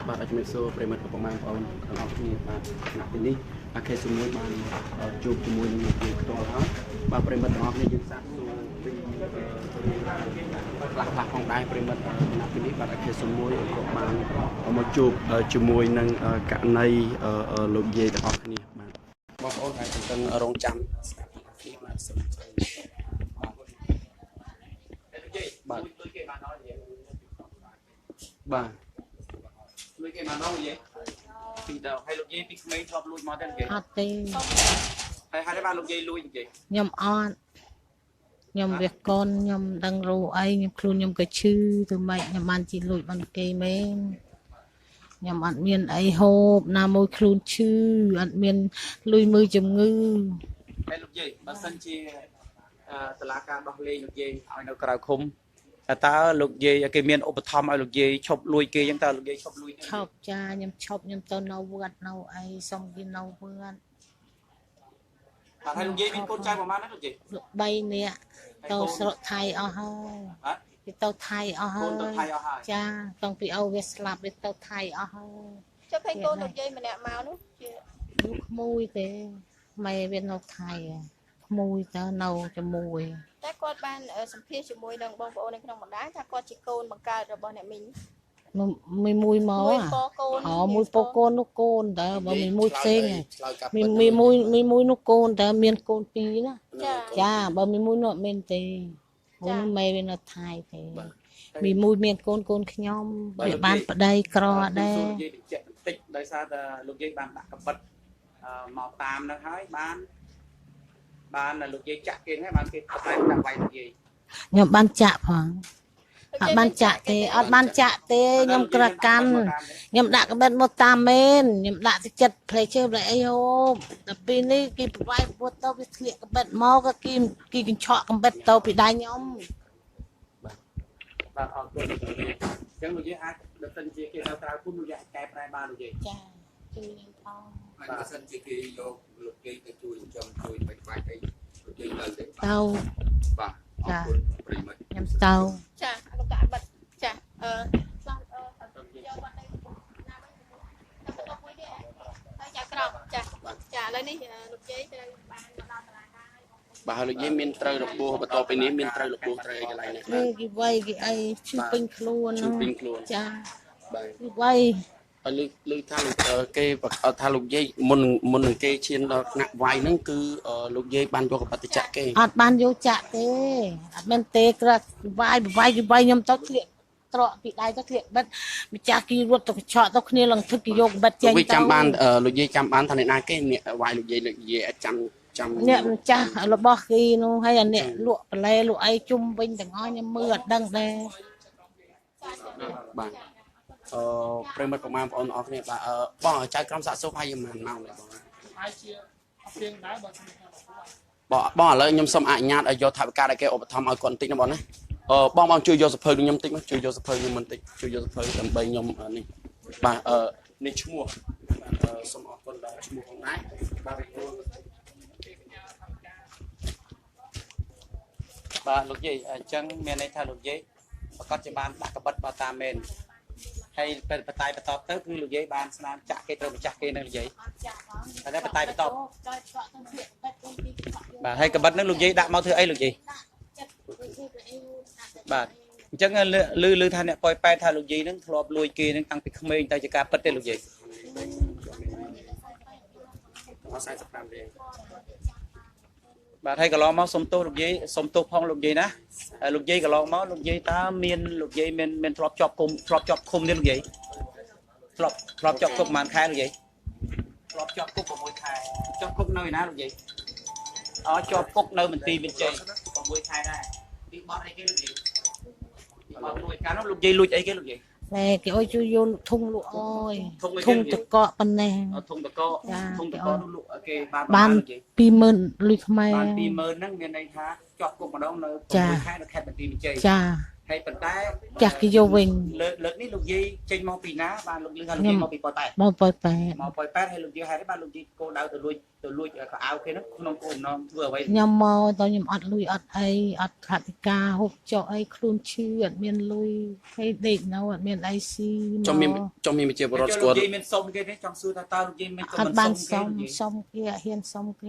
បាទជំរាបសួរប្រិមត្តប្រមាណបងទាំងអស់គ្នាបាទឆ្នាំនេះអាខេជាមួយបានជួបជាមួយនឹងលោកផ្ទាល់ហើយបាទប្រិមត្តទាំងអស់គ្នាយើងសាកសួរពីខ្លះផងដែរប្រិមត្តឆ្នាំនេះបាទអាខេជាមួយក៏បានមកជួបជាមួយនឹងករណីលោកយាយទាំងអស់គ្នាបាទបងប្អូនដែលកំពុងរងចាំស្ដាប់ពីបាទសូមបាទបាទបាទលួយគេមកដល់និយាយពីដល់ឲ្យលោកយាយពីក្មេងធ្លាប់លួចមកទេនិយាយអត់ទេហើយបានលោកយាយលួចនិយាយខ្ញុំអត់ខ្ញុំវាកូនខ្ញុំដឹងរូអីខ្ញុំខ្លួនខ្ញុំក៏ឈឺទៅម៉េចខ្ញុំបានជីលួចបានគេមែនខ្ញុំអត់មានអីហូបណាមួយខ្លួនឈឺអត់មានលុយមើលជំងឺហើយលោកយាយបើសិនជាតឡាការដោះលែងលោកយាយឲ្យនៅក្រៅឃុំតើលោកយាយគេមានឧបត្ថម្ភឲ្យលោកយាយឈប់លួចគេអញ្ចឹងតើលោកយាយឈប់លួចឈប់ចាខ្ញុំឈប់ខ្ញុំទៅនៅវត្តនៅអីសុំគេនៅវត្តបាទហើយលោកយាយមានកូនចៅប្រហែលណាលោកយាយ3នាក់ទៅស្រុកថៃអស់ហើយគេទៅថៃអស់ហើយកូនទៅថៃអស់ហើយចាតាំងពីឪវាស្លាប់វាទៅថៃអស់ហើយចុះហើយកូនលោកយាយម្នាក់មកនោះជាលោកក្មួយទេម៉ែវានៅថៃក្មួយទៅនៅជាមួយតែគាត់បានសម្ភាសជាមួយនឹងបងប្អូននៅក្នុងបណ្ដាញថាគាត់ជាកូនបង្កើតរបស់អ្នកមីងមួយមកមួយពកូននោះកូនតើបើមួយផ្សេងមួយនោះកូនតើមានកូនពីរណាចាបើមួយនោះអត់មានទេមួយនោះម៉ែវានៅថៃទេមួយមានកូនខ្ញុំវាបានប្តីក្រដែរលោកយាយបញ្ជាក់បន្តិចដោយសារតែលោកយាយបានដាក់កបិតមកតាមនឹងហើយបានលោកយាយចាក់គេហ្នឹងបានគេផ្សាយដាក់វាយលោកយាយខ្ញុំបានចាក់ផងអត់បានចាក់ទេខ្ញុំក្រកាន់ខ្ញុំដាក់កបិតមកតាមមែនខ្ញុំដាក់ទៅចិត្តផ្លេជើផ្លេអីហូបដល់ពេលនេះគេប្រវាយពុតទៅវាធ្លាក់កបិតមកក៏គេកញ្ឆក់កបិតទៅពីដៃខ្ញុំបាទអរគុណលោកយាយអញ្ចឹងលោកយាយអាចបើសិនជាគេនៅក្រៅគុំលោកយាយកែប្រែបានលោកយាយចាជួយខ្ញុំផងបើសិនជាគេយកលោកយាយទៅជួយចិញ្ចឹមជួយបាច់បាច់អីលោកយាយទៅទេទៅបាទអរគុណប្រិមត្តខ្ញុំទៅចាអត់ក៏បិទចាខ្លះយកបាត់នេះណាវិញទៅមួយទៀតហើយចាក្រោកចាឥឡូវនេះលោកយាយត្រូវបានមកដល់សាលាការហើយបាទលោកយាយមានត្រូវរបួសបន្ទាប់ពីនេះមានត្រូវរបួសត្រូវអីកន្លែងនេះបាទគេវាយគេអីឈឺពេញខ្លួនចាបាទគេវាយហើយលើថាគេថាលោកយាយមុននឹងគេឈានដល់ថ្នាក់វាយហ្នឹងគឺលោកយាយបានយកកបិតចាក់គេអត់បានយកចាក់ទេអត់មែនទេគ្រាន់វាយខ្ញុំទៅធ្លាក់ត្រកពីដៃទៅធ្លាក់បិទម្ចាស់គេរត់ទៅកញ្ឆក់ទៅគ្នាឡើងទឹកគេយកបិទចេញទៅចាំបានលោកយាយចាំបានថាអ្នកណាគេអ្នកវាយលោកយាយអាចចាំអ្នកម្ចាស់របស់គេនោះហើយអាអ្នកលក់បន្លែលក់អីជុំវិញទាំងអស់ខ្ញុំមើលអត់ដឹងដែរបាទប្រិមត្តប្រមាណបងប្អូនអរគ្នាបាទបងចៅក្រុមសាកសួរហើយយើងមិនម៉ោងទេបងហើយជាអត់ទៀងដែរបងឥឡូវខ្ញុំសូមអនុញ្ញាតឲ្យយកថវិកាដែលគេឧបត្ថម្ភឲ្យគាត់បន្តិចណាបងណាបងជួយយកសភៅខ្ញុំបន្តិចមកជួយយកសភៅខ្ញុំបន្តិចជួយយកសភៅដើម្បីខ្ញុំនេះបាទនេះឈ្មោះសូមអរគុណដល់ឈ្មោះផងដែរបាទលោកយាយអញ្ចឹងមានន័យថាលោកយាយប្រកាសជាបានដាក់កបិតបើតាមមែនហើយបតៃបន្តទៅគឺលោកយាយបានស្នាមចាក់គេត្រូវម្ចាស់គេនៅលោកយាយតែបតៃបន្តបាទហើយកបិតនឹងលោកយាយដាក់មកធ្វើអីលោកយាយបាទអញ្ចឹងលឺថាអ្នកប៉ោយប៉ែតថាលោកយាយនឹងធ្លាប់លួចគេនឹងតាំងពីក្មេងទៅជាការពិតទេលោកយាយអស់45រៀលបាទហើយកន្លងមកសុំទោសលោកយាយសុំទោសផងលោកយាយណាលោកយាយកន្លងមកលោកយាយតើមានលោកយាយមានធ្លាប់ជាប់គុំធ្លាប់ជាប់ឃុំទេលោកយាយធ្លាប់ជាប់គុកប្រហែលខែលោកយាយធ្លាប់ជាប់គុក6ខែជាប់គុកនៅឯណាលោកយាយជាប់គុកនៅមន្ទីរមានជ័យ6ខែដែរពីបត់អីគេលោកយាយពីបត់លួចកាលនោះលោកយាយលួចអីគេលោកយាយណែគេអុយជួយយកធុងលក់អើយធុងតកកប៉ុណ្ណេះធុងតកនោះលក់គេបាន20000លុយខ្មែរបាន20000ហ្នឹងមានន័យថាជាប់គុកម្ដងនៅ6ខែនៅខេត្តបន្ទាយមានជ័យចាហើយប៉ុន្តែចាស់គេយកវិញលើកនេះលោកយាយចេញមកពីណាបានលោកលឺថាលោកយាយមកពីប៉ោយប៉ែតមកប៉ោយប៉ែតហើយលោកយាយហេតុអីបានលោកយាយគោលដៅទៅលួច ទៅលួចក៏អោគេហ្នឹងក្នុងគោលបំណងធ្វើអ្វី ខ្ញុំមកតើខ្ញុំអត់លុយអត់អីអត់ខតិកាហូបចុកអីខ្លួនឈឺអត់មានលុយហើយដេកនៅអត់មានអីស៊ី ចំមានជាបរិវត្តស្គាល់ លោកយាយមានសុំគេទេចង់សួរថាតើលោកយាយមានក៏ អ មិន ត់បាន សុំគេ សុំគេអត់ហ៊ានសុំគេ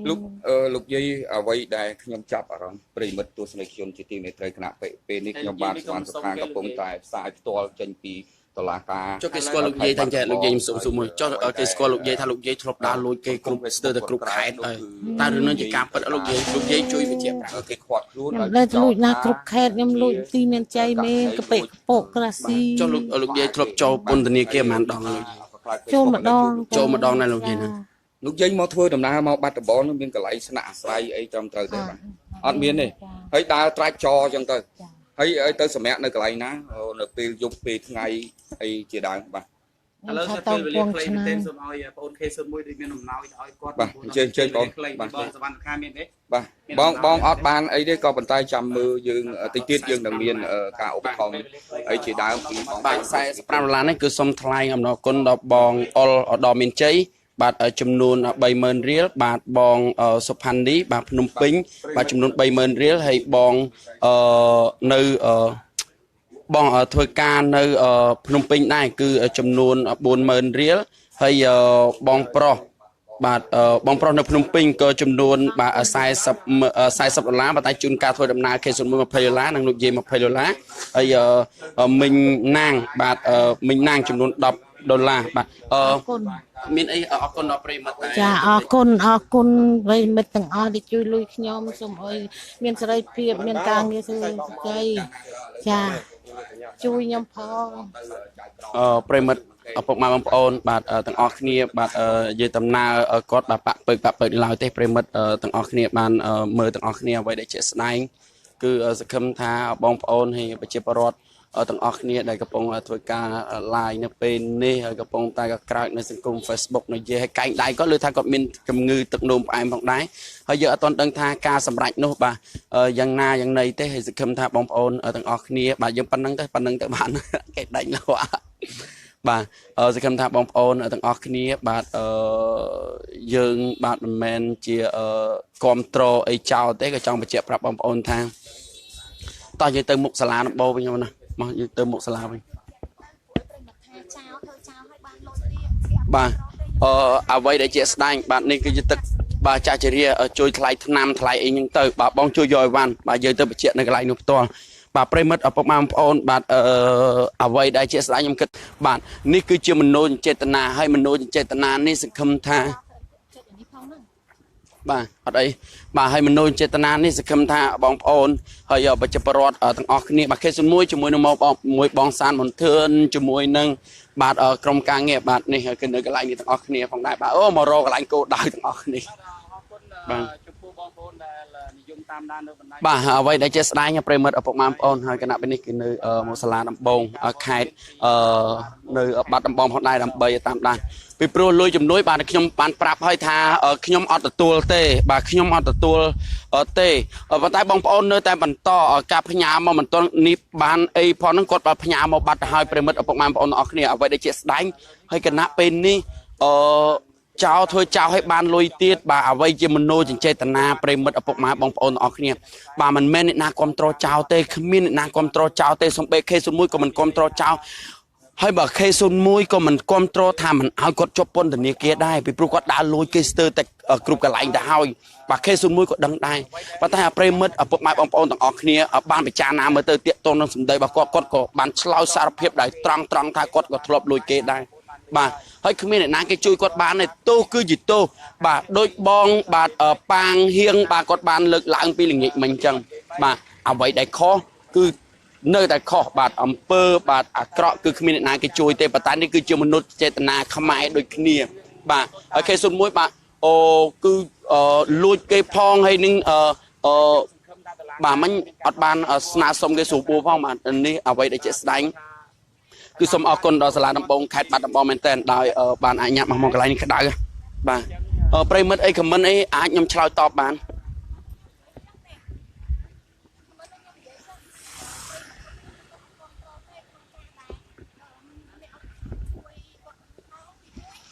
លោកយាយអ្វីដែលខ្ញុំចាប់អារម្មណ៍ប្រិមិត្តទស្សនិកជនជាទីមេត្រីគណៈពេលនេះខ្ញុំបានស្មានសុខាកំពុងតែផ្សាយផ្ទាល់ចេញពីតុលាការ ចុះគេស្គាល់លោកយាយថាចេះលោកយាយសុំមួយចុះគេស្គាល់លោកយាយថាលោកយាយធ្លាប់ដើរលួចគេគ្រប់ស្ទើរតែគ្រប់ខេត្តហើយតើរឿងនេះជាការពិតលោកយាយជួយបញ្ជាក់ប្រាប់ គេខ្វាត់ខ្លួន ខ្ញុំលើកលួចណាគ្រប់ខេត្តខ្ញុំលួចទីមានជ័យមេកពិកពកក្រាស៊ី ចុះលោកយាយធ្លាប់ចូលពន្ធនាគារប៉ុន្មានដងលោកយាយ ចូលម្ដង ចូលម្ដងដែរលោកយាយណា លោកយាយមកធ្វើដំណើរមកបាត់ដំបងនឹងមានកន្លែងស្នាក់អាស្រ័យអីត្រឹមត្រូវទេបាទអត់មានទេហើយដើរត្រាច់ចអញ្ចឹងទៅហើយទៅសម្រាប់នៅកន្លែងណានៅពេលយប់ពេលថ្ងៃអីជាដើមបាទ ឥឡូវទៅពេលវេលាខ្លីមែនទេសូមឲ្យបងអូន K01 ដូចមានអំណោយឲ្យគាត់ បាទអញ្ជើញបង បាទបងសវណ្ណខាមានទេ បាទបងអត់បានអីទេក៏ប៉ុន្តែចាំមើលយើងតិចទៀតយើងនឹងមានការឧបត្ថម្ភអីជាដើមពីបង បាទ$45នេះគឺសូមថ្លែងអំណរគុណដល់បងអុលឧត្តមមានជ័យបាទចំនួន$30000រៀលបាទបងសុផាន់ឌីបាទភ្នំពេញបាទចំនួន$30000រៀលហើយបងនៅបងធ្វើការនៅភ្នំពេញដែរគឺចំនួន40000រៀលហើយបងប្រុសបាទបងប្រុសនៅភ្នំពេញក៏ចំនួនបាទ$40បាទតែជួនកាលធ្វើដំណើរគេសុំ$20និងលោកយាយ$20ហើយមិញណាងបាទមិញណាងចំនួន$10បាទគុណ មានអីអរគុណដល់ប្រិមិត្តដែរ ចាអរគុណប្រិមិត្តទាំងអស់ដែលជួយលុយខ្ញុំសូមអើយមានសេរីភាពមានការងារធ្វើជ័យចាជួយខ្ញុំផង ប្រិមិត្តឪពុកម៉ែបងប្អូនបាទទាំងអស់គ្នាបាទនិយាយដំណើរគាត់បាទបាក់ពើឡើយទេប្រិមិត្តទាំងអស់គ្នាបានមើលទាំងអស់គ្នាអ្វីដែលជាស្ដែងគឺសង្ឃឹមថាបងប្អូនហើយប្រជាពលរដ្ឋទាំងអស់គ្នាដែលកំពុងធ្វើការ live នៅពេលនេះហើយកំពុងតែក្រើកនៅសង្គម Facebook និយាយឲ្យកែងដៃគាត់លើថាគាត់មានជំងឺទឹកនោមផ្អែមផងដែរហើយយើងអត់ទាន់ដឹងថាការសម្រេចនោះបាទយ៉ាងណាយ៉ាងណីទេហើយសង្ឃឹមថាបងប្អូនទាំងអស់គ្នាបាទយើងប៉ុណ្្នឹងទៅបានកែងដៃលោបាទសង្ឃឹមថាបងប្អូនទាំងអស់គ្នាបាទយើងបាទមិនមែនជាគ្រប់គ្រងអីចោលទេក៏ចង់បញ្ជាក់ប្រាប់បងប្អូនថាតោះយើងទៅមុខសាលាដំបូងវិញណាមកយើងទៅមុខសាលាវិញបាទអ្វីដែលជាស្ដែងបាទនេះគឺជាទឹកបាទចាស់ជរាជួយថ្លៃថ្នាំថ្លៃអីហ្នឹងទៅបាទបងជួយយកអីវ៉ាន់បាទយើងទៅបញ្ជាក់នៅកន្លែងនោះផ្ទាល់បាទប្រិមិត្តឪពុកម៉ែបងប្អូនបាទអ្វីដែលជាស្ដែងខ្ញុំគិតបាទនេះគឺជាមនោចេតនាហើយមនោចេតនានេះសង្ឃឹមថាបាទអត់អីបាទហើយមនោចេតនានេះសង្ឃឹមថាបងប្អូនហើយប្រជាពលរដ្ឋទាំងអស់គ្នាបាទK01ជាមួយនឹងមកមួយបងសានមន្ទឿនជាមួយនឹងបាទក្រុមការងារបាទនេះគឺនៅកន្លែងនេះទាំងអស់គ្នាផងដែរបាទអូមករកកន្លែងគោដៅទាំងអស់គ្នាបាទចំពោះបងប្អូនដែលនិយមតាមដាននៅបណ្ដាញបាទអ្វីដែលជាស្ដែងប្រិមិត្តឪពុកម៉ែបងប្អូនហើយគណៈពេលនេះគឺនៅមកសាលាដំបងខេត្តនៅបាត់ដំបងផងដែរដើម្បីតាមដានពីព្រោះលុយជំនួយបាទខ្ញុំបានប្រាប់ហើយថាខ្ញុំអត់ទទួលទេបាទខ្ញុំអត់ទទួលទេប៉ុន្តែបងប្អូននៅតែបន្តការផ្ញើមកមិនទាន់នេះបានអីផងហ្នឹងគាត់បានផ្ញើមកបាត់ទៅហើយប្រិមិត្តឪពុកម៉ែបងប្អូនទាំងអស់គ្នាអ្វីដែលជាស្ដែងហើយគណៈពេលនេះចោលធ្វើចោលឲ្យបានលុយទៀតបាទអ្វីជាមនោចេតនាប្រិមិត្តឪពុកម៉ែបងប្អូនទាំងអស់គ្នាបាទមិនមែនអ្នកណាគ្រប់គ្រងចោលទេគ្មានអ្នកណាគ្រប់គ្រងចោលទេសំបីK01ក៏មិនគ្រប់គ្រងចោលហើយបើK01ក៏មិនគ្រប់គ្រងថាមិនឲ្យគាត់ជាប់ពន្ធនាគារដែរពីព្រោះគាត់ដើរលួចគេស្ទើរតែគ្រប់កន្លែងទៅហើយបាទK01ក៏ដឹងដែរប៉ុន្តែប្រិមិត្តឪពុកម៉ែបងប្អូនទាំងអស់គ្នាបានពិចារណាមើលទៅតាកតងនឹងសម្ដីរបស់គាត់ក៏បានឆ្លើយសារភាពដោយត្រង់ថាគាត់ក៏ធ្លាប់លួចគេដែរបាទហើយគ្មានអ្នកណាគេជួយគាត់បានទេទោសគឺជាទោសបាទដូចបងបាទប៉ាងហៀងបាទគាត់បានលើកឡើងពីល្ងាចមិញអញ្ចឹងបាទអ្វីដែលខុសគឺនៅតែខុសបាទអំពើបាទអាក្រក់គឺគ្មានអ្នកណាគេជួយទេប៉ុន្តែនេះគឺជាមនុษយចេតនាខ្មែរដូចគ្នាបាទហើយK01បាទគឺលួចគេផងហើយនឹងបាទមិញអត់បានស្នើសុំគេស្រួលបួផងបាទនេះអ្វីដែលជាស្ដែងគឺសូមអរគុណដល់សាលាដំបងខេត្តបាត់ដំបងមែនតើដោយបានអនុញ្ញាតមកកន្លែងនេះក្តៅបាទប្រិមិត្តអីខមមិនអីអាចខ្ញុំឆ្លើយតបបាន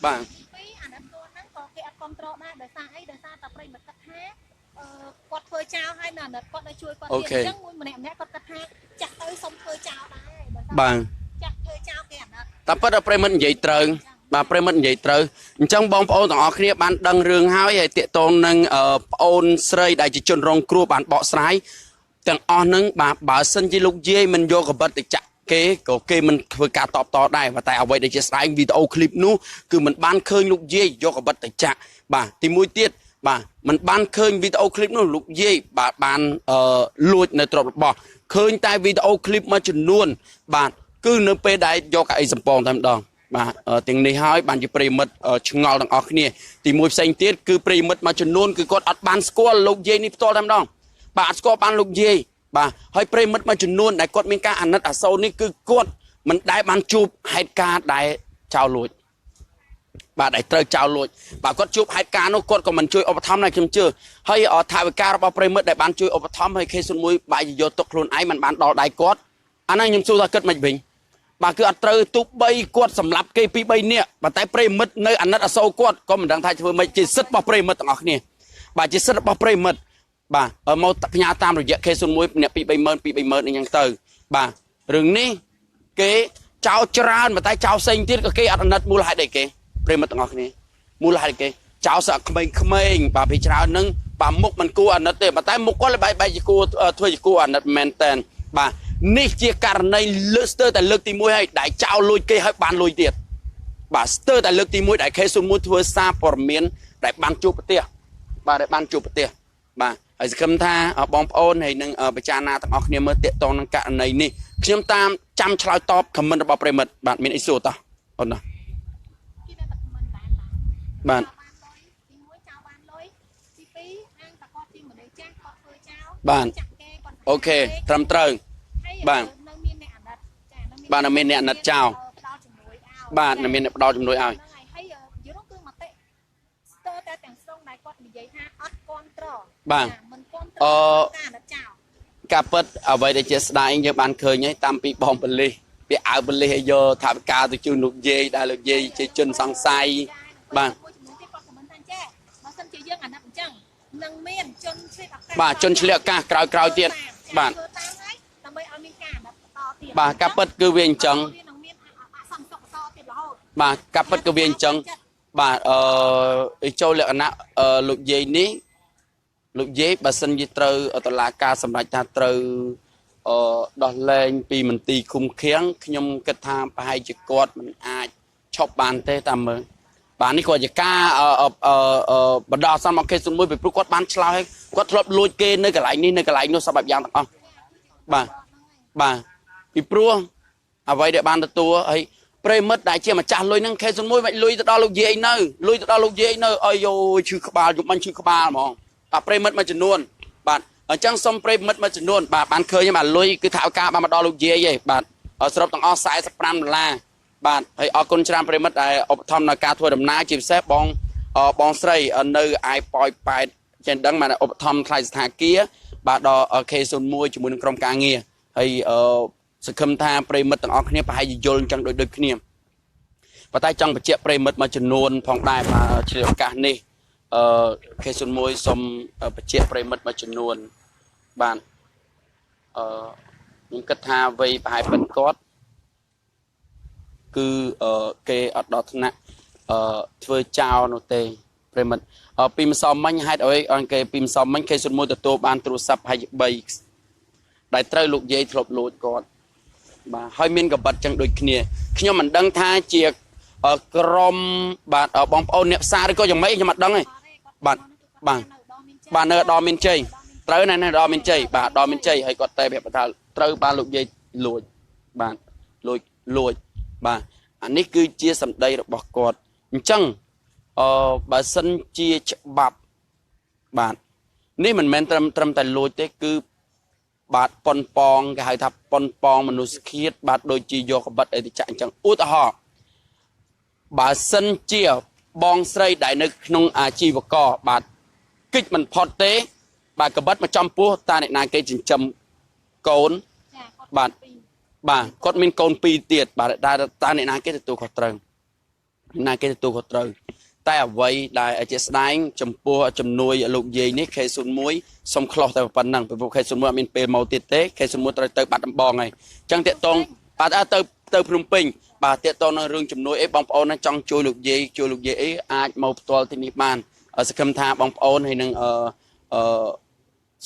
បាទ ពីអាណត្តិខ្លួនហ្នឹងក៏គេអត់គ្រប់គ្រងដែរ ដោយសារអីដោយសារតែប្រិមិត្តគាត់ថាគាត់ធ្វើចោលហើយនៅអាណិតគាត់ឲ្យជួយគាត់ទៀតអញ្ចឹងមួយម្នាក់គាត់គាត់ថាចាស់ទៅសុំធ្វើចោលដែរបាទ ចាស់ធ្វើចោលគេអាណិត តែប៉ុន្តែប្រិមិត្តនិយាយត្រូវបាទប្រិមិត្តនិយាយត្រូវអញ្ចឹងបងប្អូនទាំងអស់គ្នាបានដឹងរឿងហើយហើយតាកតងនឹងប្អូនស្រីដែលជាជនរងគ្រោះបានបកស្រាយទាំងអស់ហ្នឹងបាទបើសិនជាលោកយាយមិនយកកបិតទៅចាក់គេក៏គេមិនធ្វើការតបតដែរតែអ្វីដែលជាស្ដែងវីដេអូឃ្លីបនោះគឺមិនបានឃើញលោកយាយយកកបិតទៅចាក់បាទទីមួយទៀតបាទមិនបានឃើញវីដេអូឃ្លីបនោះលោកយាយបាទបានលួចនៅទ្រព្យរបស់ឃើញតែវីដេអូឃ្លីបមួយចំនួនបាទគឺនៅពេលដែលយកកៅអីសំពងតែម្ដងបាទទាំងនេះហើយបានជាប្រិមិត្តឆ្ងល់ទាំងអស់គ្នាទីមួយផ្សេងទៀតគឺប្រិមិត្តមួយចំនួនគឺគាត់អត់បានស្គាល់លោកយាយនេះផ្ទាល់តែម្ដងបាទអត់ស្គាល់បានលោកយាយបាទហើយប្រិមិត្តមួយចំនួនដែលគាត់មានការអាណិតអាសូរនេះគឺគាត់មិនដែលបានជួបហេតុការណ៍ដែលចោលលួចបាទដែលត្រូវចោលលួចបាទគាត់ជួបហេតុការណ៍នោះគាត់ក៏មិនជួយឧបត្ថម្ភដែរខ្ញុំជឿហើយថវិការបស់ប្រិមិត្តដែលបានជួយឧបត្ថម្ភឲ្យខេសុនមួយបែរជាយកទុកខ្លួនឯងមិនបានដល់ដៃគាត់អាហ្នឹងខ្ញុំសួរថាគិតមិនវិញបាទគឺអត់ត្រូវទូបីគាត់សម្លាប់គេ2 3នាក់បាទតែប្រិមិត្តនៅអាណិតអាសូរគាត់ក៏មិនដឹងថាធ្វើម៉េចជាសិទ្ធិរបស់ប្រិមិត្តទាំងអស់គ្នាបាទជាសិទ្ធិរបស់ប្រិមិត្តបាទមកផ្ញើតាមរយៈខេសុនមួយអ្នក2 3ម៉ឺនអញ្ចឹងទៅបាទរឿងនេះគេចោលច្រើនតែចោលផ្សេងទៀតក៏គេអត់អាណិតមូលហេតុអីគេប្រិមិត្តទាំងអស់គ្នាមូលហេតុគេចោលសាក់ក្មេងៗបាទពីច្រើនហ្នឹងបាទមុខមិនគួរអាណិតទេតែមុខគាត់បែរជាគួរធ្វើជាគួរអាណិតមែនតើបាទនេះជាករណីលើកស្ទើរតែលើកទី1ហើយដែលចោលលួចគេហើយបានលួចទៀតបាទស្ទើរតែលើកទី1ដែលខេសុនមួយធ្វើសារព័ត៌មានដែលបានជួបប្រទេសបាទដែលបានជួបប្រទេសបាទហើយសង្ឃឹមថាបងប្អូនហើយនឹងពិចារណាទាំងអស់គ្នាមើលតាកតងនឹងករណីនេះខ្ញុំតាមចាំឆ្លើយតបខមមិនរបស់ប្រិមិត្តបាទមានអីសួរតោះអូនណាបាទបាទអូខេត្រឹមត្រូវបាទបាទនៅមានអ្នកអាណិតចោលបាទនៅមានអ្នកផ្ដល់ជំនួយឲ្យហើយយល់គឺមតិស្ទើរតែទាំងស្រុងដែលគាត់និយាយថាអត់គ្រប់ត្របាទមិនគ្រប់ត្រការអាណិតចោលការពិតអ្វីដែលជាស្ដែងយើងបានឃើញហើយតាមពីបងប៉ូលីសវាអើប៉ូលីសឲ្យយកថាវិការទៅជូនលោកយាយដែលលោកយាយជាជនសង្ស័យបាទបើសិនជាយើងអាណិតអញ្ចឹងនឹងមានជនឆ្លៀតឱកាសបាទជនឆ្លៀតឱកាសក្រោយទៀតបាទដើម្បីឲ្យមានការអាណិតបន្តទៀតបាទការពិតគឺវាអញ្ចឹងបាទការពិតគឺវាអញ្ចឹងបាទចូលលក្ខណៈលោកយាយនេះលោកយាយបើសិនជាត្រូវតឡាការសម្រេចថាត្រូវដោះលែងពីមន្ទីរឃុំឃាំងខ្ញុំគិតថាប្រហែលជាគាត់មិនអាចឈប់បានទេតាមមើលបាទនេះគាត់ជាការបដោះអាសន្នមកខេសុនមួយពីព្រោះគាត់បានឆ្លើយគាត់ធ្លាប់លួចគេនៅកន្លែងនេះនៅកន្លែងនោះសពបែបយ៉ាងទាំងអស់បាទពីព្រោះអ្វីដែលបានទទួលហើយប្រិមិត្តដែលជាម្ចាស់លុយហ្នឹងខេសុនមួយមិនលុយទៅដល់លោកយាយនៅលុយទៅដល់លោកយាយនៅអើយឈឺក្បាលយប់មិញឈឺក្បាលហ្មងបាទប្រិមិត្តមួយចំនួនបាទអញ្ចឹងសុំប្រិមិត្តមួយចំនួនបាទបានឃើញបាទលុយគឺថាឱកាសបានមកដល់លោកយាយឯងបាទសរុបទាំងអស់$45បាទហើយអរគុណច្រើនប្រិមិត្តដែលឧបត្ថម្ភនៅការធ្វើដំណើរជាពិសេសបងស្រីនៅឯប៉ោយប៉ែតចេះដឹងបានឧបត្ថម្ភថ្លៃសទ្ធាគារបាទដល់ K01 ជាមួយនឹងក្រុមការងារហើយសង្ឃឹមថាប្រិមិត្តទាំងអស់គ្នាប្រហែលជាយល់អញ្ចឹងដូចគ្នាប៉ុន្តែចង់បញ្ជាក់ប្រិមិត្តមួយចំនួនផងដែរបាទឆ្លៀតឱកាសនេះK01 សូមបញ្ជាក់ប្រិមិត្តមួយចំនួនបាទខ្ញុំគិតថាវ័យប្រហែលប៉ុនគាត់គឺគេអត់ដល់ថ្នាក់ធ្វើចោលនោះទេប្រិមិត្តពីម្សិលមិញហេតុអីអនគេពីម្សិលមិញK01ទទួលបានទូរស័ព្ទប្រហែលជា3ដែលត្រូវលោកយាយធ្លាប់លួចគាត់បាទហើយមានកបិតចឹងដូចគ្នាខ្ញុំមិនដឹងថាជាក្រុមបាទបងប្អូនអ្នកផ្សារឬក៏យ៉ាងម៉េចខ្ញុំអត់ដឹងទេបាទនៅដល់មានជ័យត្រូវនៅដល់មានជ័យបាទដល់មានជ័យហើយគាត់តែប្រាប់ថាត្រូវបានលោកយាយលួចបាទលួចបាទអានេះគឺជាសម្ដីរបស់គាត់អញ្ចឹងបើសិនជាច្បាប់បាទនេះមិនមែនត្រឹមតែលួចទេគឺបាទប៉ុនប៉ងគេហៅថាប៉ុនប៉ងមនុស្សឃាតបាទដូចជាយកកបិតអីទៅចាក់អញ្ចឹងឧទាហរណ៍បើសិនជាបងស្រីដែលនៅក្នុងអាជីវករបាទគិតមិនផុតទេបាទកបិតមកចំពោះតាអ្នកណាគេចិញ្ចឹមកូនបាទគាត់មានកូន2ទៀតបាទតាអ្នកណាគេទទួលខុសត្រូវអ្នកណាគេទទួលខុសត្រូវ តែអ្វីដែលជាស្ដែងចំពោះជំនួយលោកយាយនេះ K01 សុំខុសតែប៉ុណ្ណឹងពីព្រោះ K01 អត់មានពេលមកទៀតទេ K01 ត្រូវទៅបាត់ដំបងហើយអញ្ចឹងតាកតងបាទទៅភ្នំពេញបាទតាកតងនៅរឿងជំនួយអីបងប្អូនចង់ជួយលោកយាយអីអាចមកផ្ទាល់ទីនេះបានសង្ឃឹមថាបងប្អូនហើយនឹង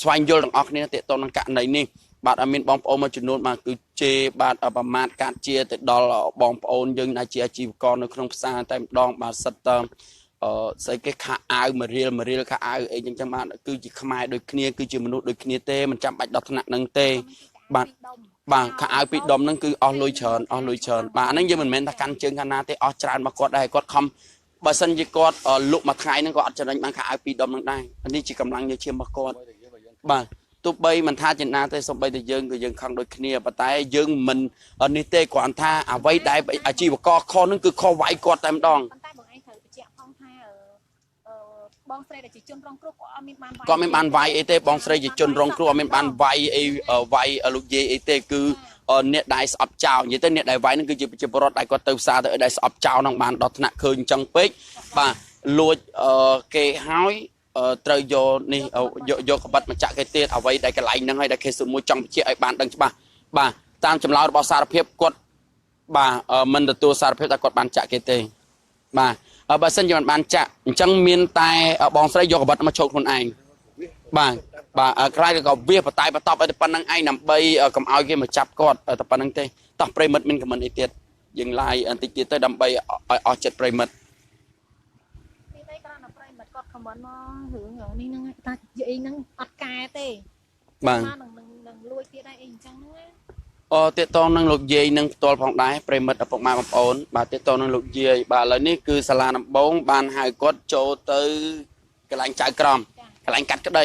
ស្វែងយល់ទាំងអស់គ្នាតាកតងនឹងករណីនេះបាទអត់មានបងប្អូនមួយចំនួនបាទគឺជេរបាទប្រមាថកាត់ជាទៅដល់បងប្អូនយើងដែលជាអាជីវករនៅក្នុងផ្សារតែម្ដងបាទសិតតស្អីគេខោអាវមរៀលខោអាវអីចឹងបាទគឺជាខ្មែរដូចគ្នាគឺជាមនុស្សដូចគ្នាទេមិនចាំបាច់ដល់ថ្នាក់នឹងទេបាទខោអាវពីរដុំហ្នឹងគឺអស់លុយច្រើនបាទអាហ្នឹងយើងមិនមែនថាកាន់ជើងខាងណាទេអស់ច្រើនមកគាត់ដែរគាត់ខំបើសិនជាគាត់លក់មួយថ្ងៃហ្នឹងគាត់អត់ចំណេញបានខោអាវពីរដុំហ្នឹងដែរនេះជាកម្លាំងញើសឈាមរបស់គាត់បាទទោះបីមិនថាជាណាទេសូម្បីតែយើងក៏យើងខឹងដូចគ្នាប៉ុន្តែយើងមិននេះទេគ្រាន់ថាអ្វីដែលអាជីវករខុសហ្នឹងគឺខុសវាយគាត់តែម្ដងប៉ុន្តែបងឯងត្រូវបញ្ជាក់ផងថាបងស្រីដែលជាជនរងគ្រោះគាត់អត់មានបានវាយអីទេបងស្រីជាជនរងគ្រោះអត់មានបានវាយអីវាយលោកយាយអីទេគឺអ្នកដែលស្អប់ចោលនិយាយទៅអ្នកដែលវាយហ្នឹងគឺជាបរិបទដែលគាត់ទៅផ្សារទៅដែលស្អប់ចោលហ្នឹងបានដល់ថ្នាក់ឃើញអញ្ចឹងពេកបាទលួចគេហើយត្រូវយកនេះយកក្បិតមកចាក់គេទៀតអ្វីដែលកន្លែងហ្នឹងហើយដែលគេសុំមួយចង់បញ្ជាក់ឲ្យបានដឹងច្បាស់បាទតាមចម្លើយរបស់សារភាពគាត់បាទមិនទទួលសារភាពថាគាត់បានចាក់គេទេបាទបើសិនជាមិនបានចាក់អញ្ចឹងមានតែបងស្រីយកក្បិតមកឈោកខ្លួនឯងបាទក្រៅក៏វាបតែបតបឲ្យតែប៉ុណ្្នឹងឯងដើម្បីកុំឲ្យគេមកចាប់គាត់តែប៉ុណ្្នឹងទេតោះប្រិមិត្តមានខមមិនអីទៀតយើងឡាយបន្តិចទៀតទៅដើម្បីឲ្យអស់ចិត្តប្រិមិត្តគាត់ខមមិនមករឿងនេះហ្នឹងតែនិយាយហ្នឹងអត់កែទេបាទនឹងលួចទៀតហើយអីអញ្ចឹងហ្នឹងតេតងនឹងលោកយាយនឹងផ្ទាល់ផងដែរប្រិមិត្តឪពុកម៉ែបងប្អូនបាទតេតងនឹងលោកយាយបាទឥឡូវនេះគឺសាលាដំបងបានហៅគាត់ចូលទៅកន្លែងចៅក្រមកន្លែងកាត់ក្តី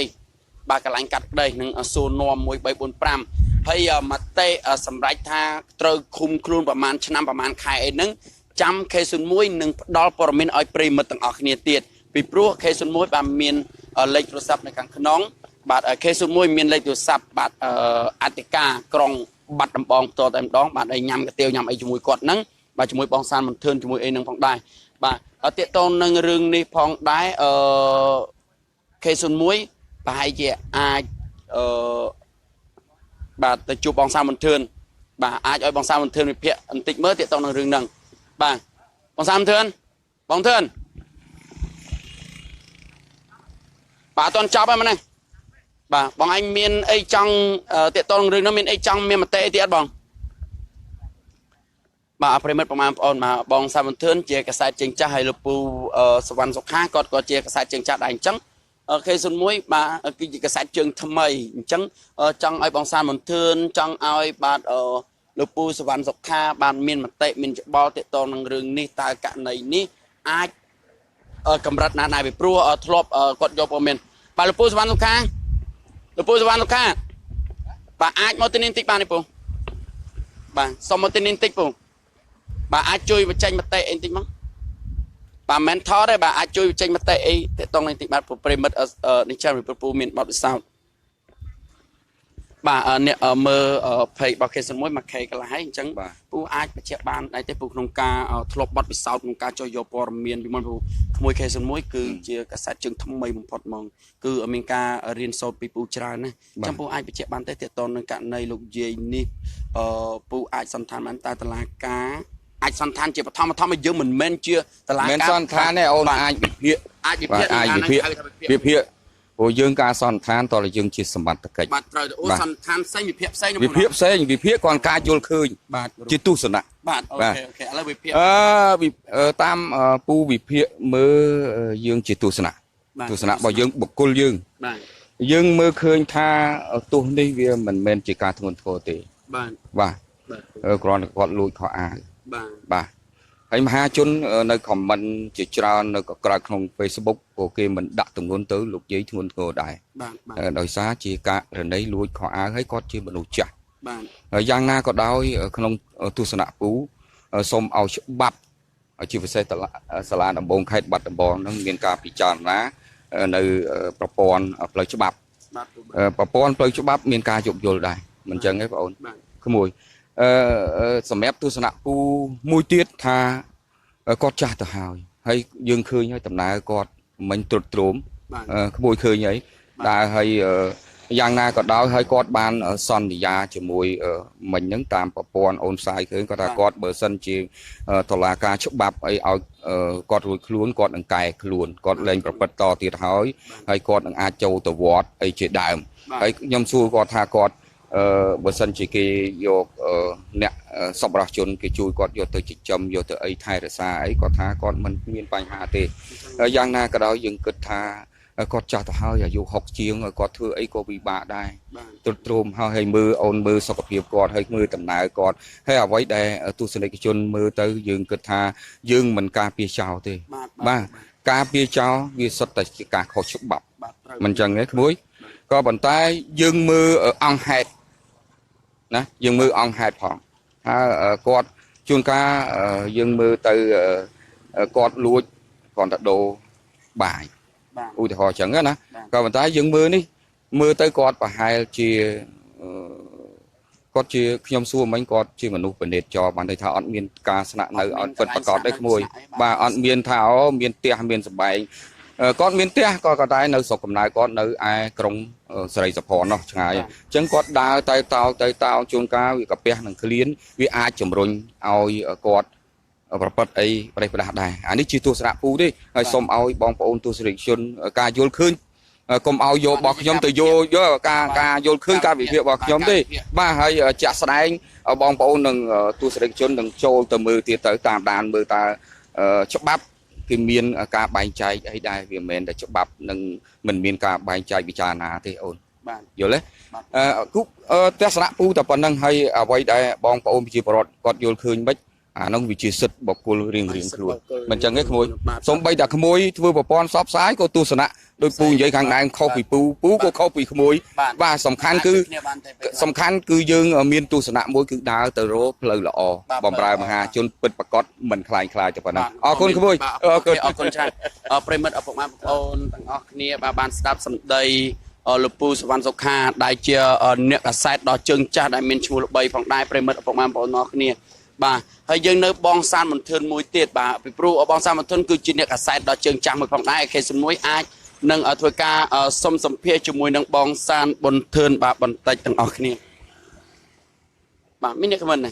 បាទកន្លែងកាត់ក្តីនឹងសួរនាំ1 3 4 5ហើយមតិសម្រាប់ថាត្រូវឃុំខ្លួនប្រហែលឆ្នាំប្រហែលខែអីហ្នឹងចាំ K01 នឹងផ្ដល់ព័ត៌មានឲ្យប្រិមិត្តទាំងអស់គ្នាទៀតពីព្រោះ K01 បាទមានលេខទូរស័ព្ទនៅខាងក្នុងបាទ K01 មានលេខទូរស័ព្ទបាទអធិការក្រុងបាត់ដំបងផ្ទាល់តែម្ដងបាទឲ្យញ៉ាំកាទៀវញ៉ាំអីជាមួយគាត់ហ្នឹងបាទជាមួយបងសានមន្ទឿនជាមួយអីហ្នឹងផងដែរបាទតាកតងនឹងរឿងនេះផងដែរK01 ប្រហែលជាអាចបាទទៅជួបបងសានមន្ទឿនបាទអាចឲ្យបងសានមន្ទឿនវិភាគបន្តិចមើលតាកតងនឹងរឿងហ្នឹងបាទបងសានមន្ទឿនបងធឿនបាទអត់ទាន់ចប់ហើយម៉េចបាទបងអញមានអីចង់តាកតងរឿងនោះមានអីចង់មានមតិអីទៀតអត់បងបាទប្រិមិត្តបងប្អូនបាទបងសាមន្ទឿនជាកសែតជើងចាស់ហើយលោកពូសវណ្ណសុខាគាត់ក៏ជាកសែតជើងចាស់ដែរអញ្ចឹងK01 បាទគឺជាកសែតជើងថ្មីអញ្ចឹងចង់ឲ្យបងសាមន្ទឿនចង់ឲ្យបាទលោកពូសវណ្ណសុខាបានមានមតិមានច្បល់តាកតងនឹងរឿងនេះតើករណីនេះអាចកម្រិតណាដែរពីព្រោះធ្លាប់គាត់យកព័ត៌មានបាទលោកពូសវណ្ណសុខាបាទអាចមកទីនេះបន្តិចបានទេពូបាទសុំមកទីនេះបន្តិចពូបាទអាចជួយបញ្ចេញមតិអីបន្តិចមកបាទមិនថតទេបាទអាចជួយបញ្ចេញមតិអីទាក់ទងនឹងបន្តិចបាទប្រិមិត្តនេះចាំពីពូមានបទពិសោធន៍បាទអ្នកមើលពេករបស់ K01 មួយខែកន្លះហើយអញ្ចឹងពូអាចបញ្ជាក់បានដែរទេពូក្នុងការធ្លាប់បទពិសោធន៍ក្នុងការចុះយកព័ត៌មានពីមុនពូក្មួយ K01 គឺជាកាសែតជើងថ្មីបំផុតហ្មងគឺមានការរៀនសូត្រពីពូច្រើនណាអញ្ចឹងពូអាចបញ្ជាក់បានទេទាក់ទងនឹងករណីលោកយាយនេះពូអាចសន្តានបានតែតឡាការអាចសន្តានជាបឋមយើងមិនមែនជាតឡាការមិនសន្តានទេអូនអាចវិភាគវិភាគព្រោះយើងការសន្តានតើយើងជាសម្បត្តិកិច្ចបាទត្រូវអូសន្តានផ្សេងវិភាគផ្សេងវិភាគផ្សេងវិភាគគាត់ការយល់ឃើញបាទជាទស្សនៈបាទអូខេឥឡូវវិភាគតាមពូវិភាគមើលយើងជាទស្សនៈរបស់យើងបុគ្គលយើងបាទយើងមើលឃើញថាទោសនេះវាមិនមែនជាការធ្ងន់ធ្ងរទេបាទគ្រាន់តែគាត់លួចខោអាវបាទហើយមហាជននៅខមមិនជាច្រើននៅក្រៅក្នុង Facebook ពួកគេមិនដាក់ទម្ងន់ទៅលោកយាយធ្ងន់ធ្ងរដែរដោយសារជាករណីលួចខោអាវហើយគាត់ជាមនុស្សចាស់បាទហើយយ៉ាងណាក៏ដោយក្នុងទស្សនៈពូសូមឲ្យច្បាប់ជាពិសេសសាលាដំបងខេត្តបាត់ដំបងនឹងមានការពិចារណានៅប្រព័ន្ធផ្លូវច្បាប់ប្រព័ន្ធផ្លូវច្បាប់មានការយោគយល់ដែរមិនចឹងទេបងអូនក្មួយសម្រាប់ទស្សនៈពូមួយទៀតថាគាត់ចាស់ទៅហើយ ហើយយើងឃើញហើយដំណើរគាត់មិញទ្រុឌទ្រោមក្មួយឃើញអីដើរហើយយ៉ាងណាក៏ដោយហើយគាត់បានសន្យាជាមួយមិញហ្នឹងតាមប្រព័ន្ធអូនផ្សាយឃើញគាត់ថាគាត់បើសិនជាតុលាការច្បាប់អីឲ្យគាត់រួចខ្លួនគាត់នឹងកែខ្លួនគាត់លែងប្រព្រឹត្តតទៀតហើយគាត់នឹងអាចចូលទៅវត្តអីជាដើមហើយខ្ញុំសួរគាត់ថាគាត់បើសិនជាគេយកអ្នកសប្បុរសជនគេជួយគាត់យកទៅចិញ្ចឹមយកទៅអីថែរក្សាអីគាត់ថាគាត់មិនមានបញ្ហាទេយ៉ាងណាក៏ដោយយើងគិតថាគាត់ចាស់ទៅហើយអាយុ60ជាងគាត់ធ្វើអីក៏ពិបាកដែរទ្រុឌទ្រោមហើយមើលអូនមើលសុខភាពគាត់ហើយមើលដំណើរគាត់ហើយអ្វីដែលទស្សនិកជនមើលទៅយើងគិតថាយើងមិនការពារចោលទេបាទការពារចោលវាសុទ្ធតែជាការខុសច្បាប់មិនចឹងទេក្មួយក៏ប៉ុន្តែយើងមើលអង្គហេតុណាយើងមើលអង្គហេតុផងហើយគាត់ជួនកាលយើងមើលទៅគាត់លួចគ្រាន់តែដូរបាយឧទាហរណ៍ចឹងណាក៏ប៉ុន្តែយើងមើលនេះមើលទៅគាត់ប្រហែលជាគាត់ជាខ្ញុំសួរមិញគាត់ជាមនុស្សពិនិត្យចោលបានន័យថាអត់មានការស្នាក់នៅអត់ពិតប្រកបទេក្មួយបាទអត់មានថាមានផ្ទះមានសម្បែងគាត់មានផ្ទះក៏តែនៅស្រុកកំណើតគាត់នៅឯក្រុងស្រីសុផាន់នោះឆ្ងាយអញ្ចឹងគាត់ដើរទៅតោជួនកាលវាកាពះនឹងឃ្លានវាអាចជំរុញឲ្យគាត់ប្រព្រឹត្តអីប្រេះផ្ដាស់ដែរអានេះជាទស្សនៈពូទេហើយសូមឲ្យបងប្អូនទស្សនិកជនការយល់ឃើញកុំឲ្យយករបស់ខ្ញុំទៅយកការយល់ឃើញការវិភាគរបស់ខ្ញុំទេបាទហើយជាក់ស្ដែងបងប្អូននឹងទស្សនិកជននឹងចូលទៅមើលទៀតទៅតាមដានមើលតើច្បាប់គឺមានការបែងចែកអីដែរវាមិនមែនតែច្បាប់នឹងមិនមានការបែងចែកពិចារណាទេអូនបាទយល់ទេគូទស្សនៈពូតែប៉ុណ្្នឹងហើយអ្វីដែលបងប្អូនប្រជាពលរដ្ឋគាត់យល់ឃើញមិនអានោះវាជាសិទ្ធិបុគ្គលរៀងខ្លួនមិនចឹងទេក្មួយសូម្បីតែក្មួយធ្វើប្រព័ន្ធផ្សព្វផ្សាយក៏ទស្សនៈដោយពូនិយាយខាងដើមខុសពីពូក៏ខុសពីក្មួយបាទសំខាន់គឺយើងមានទស្សនៈមួយគឺដើរទៅរកផ្លូវល្អបំរើមហាជនពិតប្រាកដមិនคล้ายទៅប៉ុណ្ណាអរគុណក្មួយអរគុណច្រើនប្រិមិត្តឪពុកម៉ែបងប្អូនទាំងអស់គ្នាបានស្ដាប់សម្ដីលោកពូសវណ្ណសុខាដែលជាអ្នកកាសែតដ៏ជើងចាស់ដែលមានឈ្មោះល្បីផងដែរប្រិមិត្តឪពុកម៉ែបងប្អូនអរគ្នាបាទហើយយើងនៅបងសានមន្ទិនមួយទៀតបាទពីព្រោះបងសានមន្ទិនគឺជាអ្នកកាសែតដ៏ជើងចាស់មួយផងដែរខេត្តមួយអាចនឹងធ្វើការសុំសម្ភាសជាមួយនឹងបងសានប៊ុនធឿនបាទបន្តិចទាំងអស់គ្នាបាទមានអ្នកខមមិនណា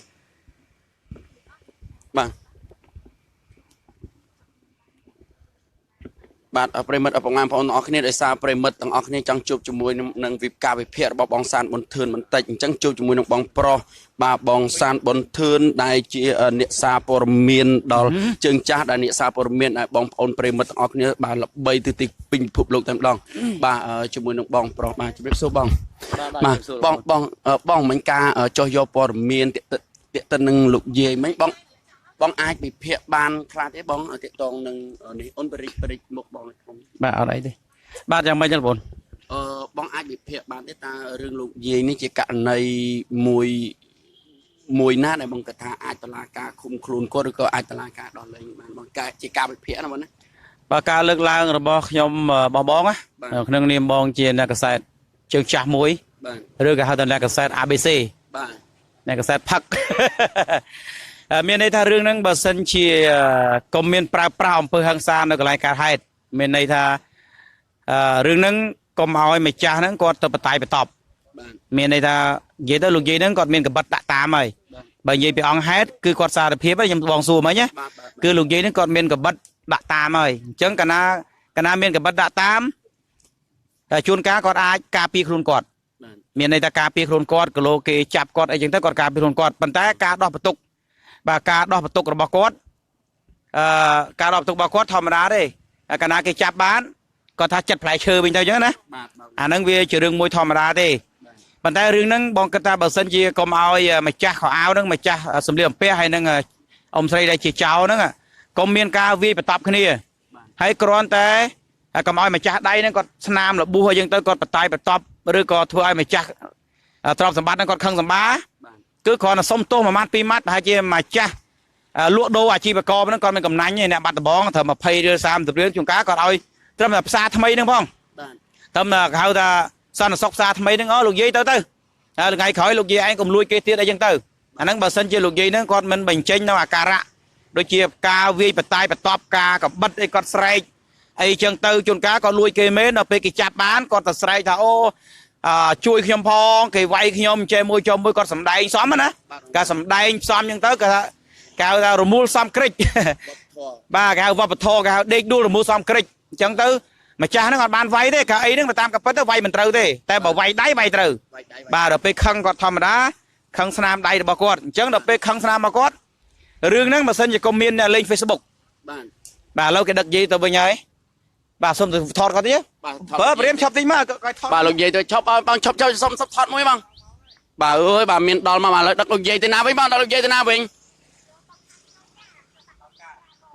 បាទប្រិមិត្តអបងាមបងប្អូនទាំងអស់គ្នាដោយសារប្រិមិត្តទាំងអស់គ្នាចង់ជួបជាមួយនឹងវិការវិភាគរបស់បងសានប៊ុនធឿនបន្តិចអញ្ចឹងជួបជាមួយនឹងបងប្រុសបាទបងសានប៊ុនធឿនដែលជាអ្នកសារព័ត៌មានដល់ជើងចាស់ដែលអ្នកសារព័ត៌មានដែលបងប្អូនប្រិមិត្តទាំងអស់គ្នាបាទល្បីទៅទីពេញពិភពលោកតែម្ដងបាទជាមួយនឹងបងប្រុសបាទជម្រាបសួរបងបាទបងមិញការចោះយកព័ត៌មានទាក់ទិននឹងលោកយាយមិញបងអាចវិភាគបានខ្លះទេបងទាក់ទងនឹងនេះអូនបរិចមុខបងខ្ញុំបាទអត់អីទេបាទយ៉ាងម៉េចទេបងបងអាចវិភាគបានទេតើរឿងលោកយាយនេះជាករណីមួយណាដែលបងគិតថាអាចតឡាការឃុំខ្លួនគាត់ឬក៏អាចតឡាការដោះលែងបានបងជាការវិភាគណាបងណាបាទការលើកឡើងរបស់ខ្ញុំបងណាក្នុងនាមបងជាអ្នកកសែតជើងចាស់មួយឬក៏ហៅថាអ្នកកសែត ABC បាទអ្នកកសែតផឹកមានន័យថារឿងហ្នឹងបើសិនជាកុំមានប្រើប្រាស់អំពើហិង្សានៅកន្លែងកើតហេតុមានន័យថារឿងហ្នឹងកុំឲ្យម្ចាស់ហ្នឹងគាត់ទៅបតាយបតប់មានន័យថានិយាយទៅលោកយាយហ្នឹងគាត់មានកបិតដាក់តាមហើយបើនិយាយពីអង្គហេតុគឺគាត់សារភាពខ្ញុំបងសួរមិញណាគឺលោកយាយហ្នឹងគាត់មានកបិតដាក់តាមហើយអញ្ចឹងកាលណាមានកបិតដាក់តាមជួនកាលគាត់អាចការពារខ្លួនគាត់មានន័យថាការពារខ្លួនគាត់គីឡូគេចាប់គាត់អីចឹងទៅគាត់ការពារខ្លួនគាត់ប៉ុន្តែការដោះបន្ទុកបាទការដោះបន្ទុករបស់គាត់ការដោះបន្ទុករបស់គាត់ធម្មតាទេកាលណាគេចាប់បានគាត់ថាចិត្តផ្លែឈើវិញទៅអញ្ចឹងណាអាហ្នឹងវាជារឿងមួយធម្មតាទេប៉ុន្តែរឿងហ្នឹងបងគិតថាបើសិនជាកុំឲ្យម្ចាស់ខោអាវហ្នឹងម្ចាស់សម្លៀកបំពាក់ហើយនឹងអ៊ំស្រីដែលជាចៅហ្នឹងកុំមានការវាយបន្ទប់គ្នាហើយគ្រាន់តែកុំឲ្យម្ចាស់ដៃហ្នឹងគាត់ស្នាមរបួសអីចឹងទៅគាត់បតាយបន្ទប់ឬក៏ធ្វើឲ្យម្ចាស់ទ្រព្យសម្បត្តិហ្នឹងគាត់ខឹងសម្បាគឺគ្រាន់តែសុំទោស1ម៉ាត់2ម៉ាត់ប្រហែលជាម្ចាស់លក់ដូរអាជីវករហ្នឹងគាត់មានកំណាញ់ឯអ្នកបាត់ដំបងត្រូវ20រៀល30រៀលជួនកាលគាត់ឲ្យត្រឹមតែផ្សារថ្មីហ្នឹងផងត្រឹមតែហៅថាសន្តិសុខផ្សារថ្មីហ្នឹងលោកយាយទៅថ្ងៃក្រោយលោកយាយឯងកុំលួចគេទៀតអីចឹងទៅអាហ្នឹងបើសិនជាលោកយាយហ្នឹងគាត់មិនបញ្ចេញនៅអាការៈ ដូចជាការវាយបតាយបតបការកបិតអីគាត់ស្រែកអីចឹងទៅជួនកាលក៏លួចគេមែនដល់ពេលគេចាប់បានគាត់ទៅស្រែកថាអូជួយខ្ញុំផងគេវាយខ្ញុំចេះមួយចុំមួយគាត់សំដែងសមណាការសំដែងផ្សំចឹងទៅគេហៅថារមូលសំក្រិចបាទគេហៅវប្បធម៌គេហៅដេកដួលរមូលសំក្រិចអញ្ចឹងទៅម្ចាស់ហ្នឹងអត់បានវាយទេកៅអីហ្នឹងតាមកាពិតទៅវាយមិនត្រូវទេតែបើវាយដៃវាយត្រូវបាទដល់ពេលខឹងគាត់ធម្មតាខឹងស្នាមដៃរបស់គាត់អញ្ចឹងដល់ពេលខឹងស្នាមរបស់គាត់រឿងហ្នឹងបើសិនជាកុំមានអ្នកលេង Facebook បាទឥឡូវគេដឹកយាយទៅវិញហើយបាទសុំទៅថតគាត់ទេបើព្រាមឈប់តិចមកគាត់ថតបាទលោកយាយទៅឈប់ឲ្យបងឈប់ចុចសុំថតមួយបងបាទអើយបាទមានដល់មកឥឡូវដឹកលោកយាយទៅណាវិញបងដល់លោកយាយទៅណាវិញ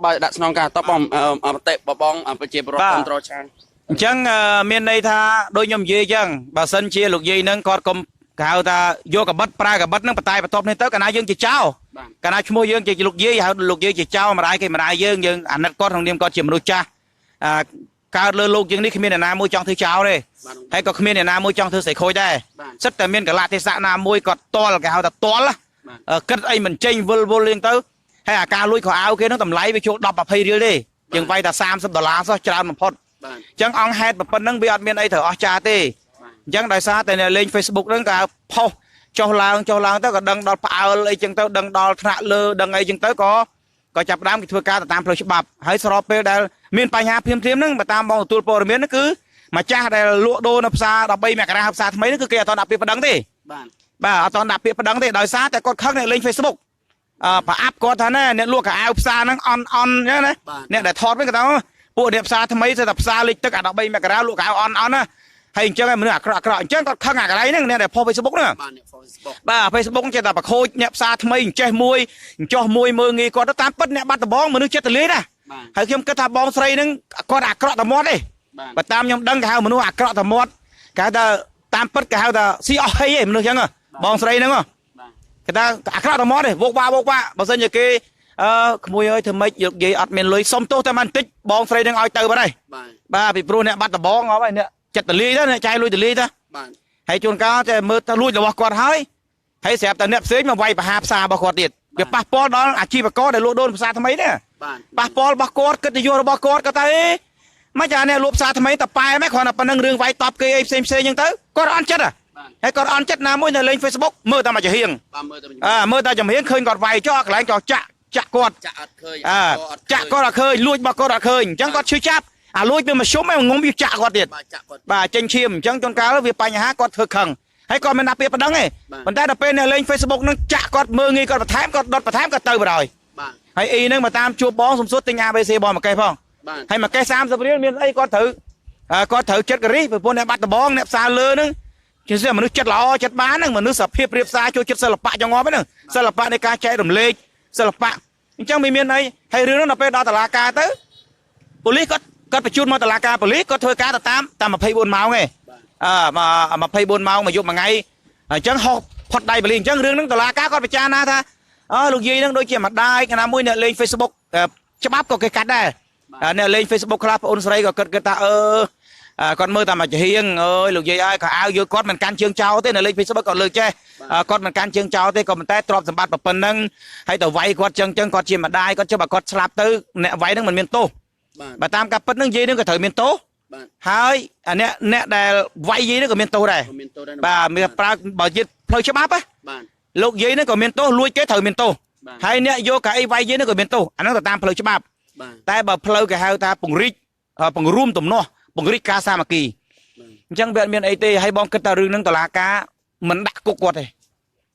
បាទដាក់ស្នងការតបបងអបតិបងប្រជាពលរដ្ឋគ្រប់ត្រឆានអញ្ចឹងមានន័យថាដូចខ្ញុំនិយាយអញ្ចឹងបើសិនជាលោកយាយនឹងគាត់កុំគេហៅថាយកកបិតប្រើកបិតនឹងបតែបន្ទប់នេះទៅកាលណាយើងជាចោលកាលណាឈ្មោះយើងជាលោកយាយហៅលោកយាយជាចោលម្ដាយគេម្ដាយយើងអាណិតគាត់ក្នុងនាមគាត់ជាមនុស្សចាស់កើតលើលោកយើងនេះគ្មានអ្នកណាមួយចង់ធ្វើចោលទេហើយក៏គ្មានអ្នកណាមួយចង់ធ្វើស្រីខូចដែរសិតតែមានកលៈទេសៈណាមួយគាត់តល់គេហៅថាតល់គិតអីមិនចេញវិលយើងទៅហើយអាការលួចខោអាវគេនឹងតម្លៃវាចូល10 20រៀលទេយើងវាយតែ$30សោះច្រើនបំផុតអញ្ចឹងអង្គហេតុប៉ុណ្ណឹងវាអត់មានអីត្រូវអស្ចារ្យទេអញ្ចឹងដោយសារតែអ្នកលេង Facebook ហ្នឹងក៏ផុសចុះឡើងទៅក៏ដឹងដល់ផ្អើលអីចឹងទៅដឹងដល់ថ្នាក់លើដឹងអីចឹងទៅក៏ចាប់ផ្ដើមគេធ្វើការទៅតាមផ្លូវច្បាប់ហើយស្របពេលដែលមានបញ្ហាភ្លាមហ្នឹងបើតាមបងទទួលព័ត៌មានហ្នឹងគឺម្ចាស់ដែលលក់ដូរនៅផ្សារ13មករាផ្សារថ្មីហ្នឹងគឺគេអត់ដាក់ពាក្យប្តឹងទេបាទអត់ដាក់ពាក្យប្តឹងទេដោយសារតែគាត់ខឹងអ្នកលេង Facebook ប្រអាប់គាត់ថាណាអ្នកលក់កៅអៅផ្សារហ្នឹងអន់ណាអ្នកដែលថតវិញគាត់ថាពួកអ្នកផ្សារថ្មីស្ទើរតែផ្សារលេខទឹកអា13មករាលក់កៅអន់ណាហើយអញ្ចឹងឯមនុស្សអាក្រក់អញ្ចឹងគាត់ខឹងអាកន្លែងហ្នឹងអ្នកដែលផុស Facebook ហ្នឹងបាទ Facebook ចេះតែបខូចអ្នកផ្សារថ្មីអញ្ចេះមួយអញ្ចោះមួយមើងងាយគាត់ទៅតាមពិតអ្នកបាត់ដំបងមនុស្សចិត្តទលេណាហើយខ្ញុំគិតថាបងស្រីហ្នឹងគាត់អាក្រក់តែមាត់ទេបើតាមខ្ញុំដឹងគេហៅមនុស្សអាក្រក់តែមាត់គេហៅថាតាមពិតគេហៅថាស៊ីអស់ហីឯមនុស្សអញ្ចឹងបងស្រីហ្នឹងគេថាអាក្រក់តែមាត់ទេវោកវាបើសិនជាគេក្មួយអើយធ្វើម៉េចយកយាយអត់មានលុយសុំទោសតែបន្តិចបងស្រីនឹងឲ្យទៅបាត់ហើយបាទពីព្រោះអ្នកបាត់ដំបងអស់ហើយអ្នកចិត្តទលីទៅអ្នកចាយលុយទលីទៅហើយជួនកាលតែមើលទៅលួចរបស់គាត់ហើយស្រាប់តែអ្នកផ្សេងមកវាយបហាផ្សាររបស់គាត់ទៀតវាប៉ះពាល់ដល់អាជីវករដែលលក់ដូរផ្សារថ្មីនេះប៉ះពាល់របស់គាត់កិត្តិយសរបស់គាត់ក៏ទៅមិនចាអ្នកលក់ផ្សារថ្មីតែប៉ែមិនគ្រាន់តែប៉ុណ្្នឹងរឿងវាយតប់គេអីផ្សេងអញ្ចឹងទៅគាត់អន់ចិត្តហើយគាត់អន់ចិត្តណាមួយនៅលេង Facebook មើលតែមកចំហៀងមើលតែចំហៀងឃើញគាត់វាយចោលកន្លែងចោលចាក់គាត់ចាក់អត់ឃើញចាក់គាត់អត់ឃើញលួចរបស់គាត់អត់ឃើញអញ្ចឹងគាត់ឈឺចាប់អាលួចវាមកជុំឯងងុំវាចាក់គាត់ទៀតបាទចេញឈាមអញ្ចឹងជួនកាលវាបញ្ហាគាត់ធ្វើខឹងហើយគាត់មិនដាក់ពាក្យប្តឹងទេប៉ុន្តែដល់ពេលអ្នកលេង Facebook នឹងចាក់គាត់មើលងាយគាត់បន្ថែមគាត់ដុតបន្ថែមគាត់ទៅបណ្ដោយហើយអ៊ីនឹងមកតាមជួបបងសំសុទ្ធទិញ ABC បងមួយកេះផងហើយមួយកេះ30រៀលមានអីគាត់ត្រូវចិត្តករីប្រពន្ធអ្នកបាត់ដំបងអ្នកផ្សារលើហ្នឹងជាសិស្សមនុស្សចិត្តល្អចិត្តបានហ្នឹងមនុស្សសភាពរៀបសារចូលចិត្តសិល្បៈចងប់ហ្នឹងសិល្បៈនៃការចែករំលែកសិល្បៈអញ្ចឹងមិនមានអីហើយរឿងហ្នឹងដល់ពេលដល់តុលាការទៅប៉ូលីសគាត់បញ្ជូនមកតុលាការប៉ូលីសគាត់ធ្វើការទៅតាម24ម៉ោងឯង24ម៉ោងមួយយប់មួយថ្ងៃអញ្ចឹងហោះផុតដៃប៉ូលីសអញ្ចឹងរឿងហ្នឹងតុលាការគាត់ពិចារណាថាលោកយាយហ្នឹងដូចជាម្ដាយកាលណាមួយអ្នកលេង Facebook ច្បាប់ក៏គេកាត់ដែរអ្នកលេង Facebook ខ្លះបងអូនស្រីក៏គិតថាគាត់មើលតែមកចំហៀងអើយលោកយាយឲ្យក៏អាវយកគាត់មិនកាន់ជើងចោលទេនៅលេខ Facebook គាត់លើកចេះគាត់មិនកាន់ជើងចោលទេក៏ប៉ុន្តែទ្រព្យសម្បត្តិប៉ុណ្ណឹងហើយទៅវាយគាត់ចឹងគាត់ជាម្ដាយគាត់ជិះបើគាត់ស្លាប់ទៅអ្នកវាយហ្នឹងមិនមានទោសបើតាមការពិតហ្នឹងយាយហ្នឹងក៏ត្រូវមានទោសហើយអ្នកដែលវាយយាយហ្នឹងក៏មានទោសដែរបាទមានប្រើបើជាផ្លូវច្បាប់ណាលោកយាយហ្នឹងក៏មានទោសលួចគេត្រូវមានទោសហើយអ្នកយកកៅអីវាយយាយហ្នឹងក៏មានទោសអាហ្នឹងទៅតាមផ្លូវច្បាប់តែបើផ្លូវគេហៅថាពង្រីកបង្រួមទំនាស់ពង្រីកការសាមគ្គីអញ្ចឹងវាអត់មានអីទេហើយបងគិតថារឿងហ្នឹងតុលាការមិនដាក់គុកគាត់ទេ